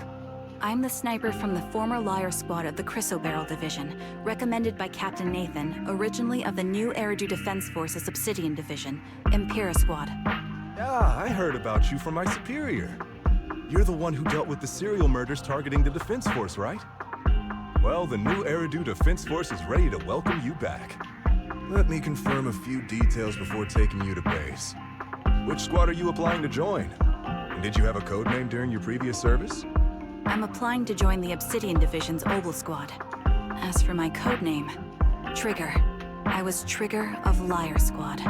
I'm the sniper from the former Liar Squad of the Chrysoberyl Division, recommended by Captain Nathan, originally of the new Eridu Defense Force's Obsidian Division, Impera Squad. Yeah, I heard about you from my superior. You're the one who dealt with the serial murders targeting the Defense Force, right? Well, the new Eridu Defense Force is ready to welcome you back. Let me confirm a few details before taking you to base. Which squad are you applying to join? And did you have a code name during your previous service? I'm applying to join the Obsidian Division's Ogle Squad. As for my code name, Trigger. I was Trigger of Liar Squad.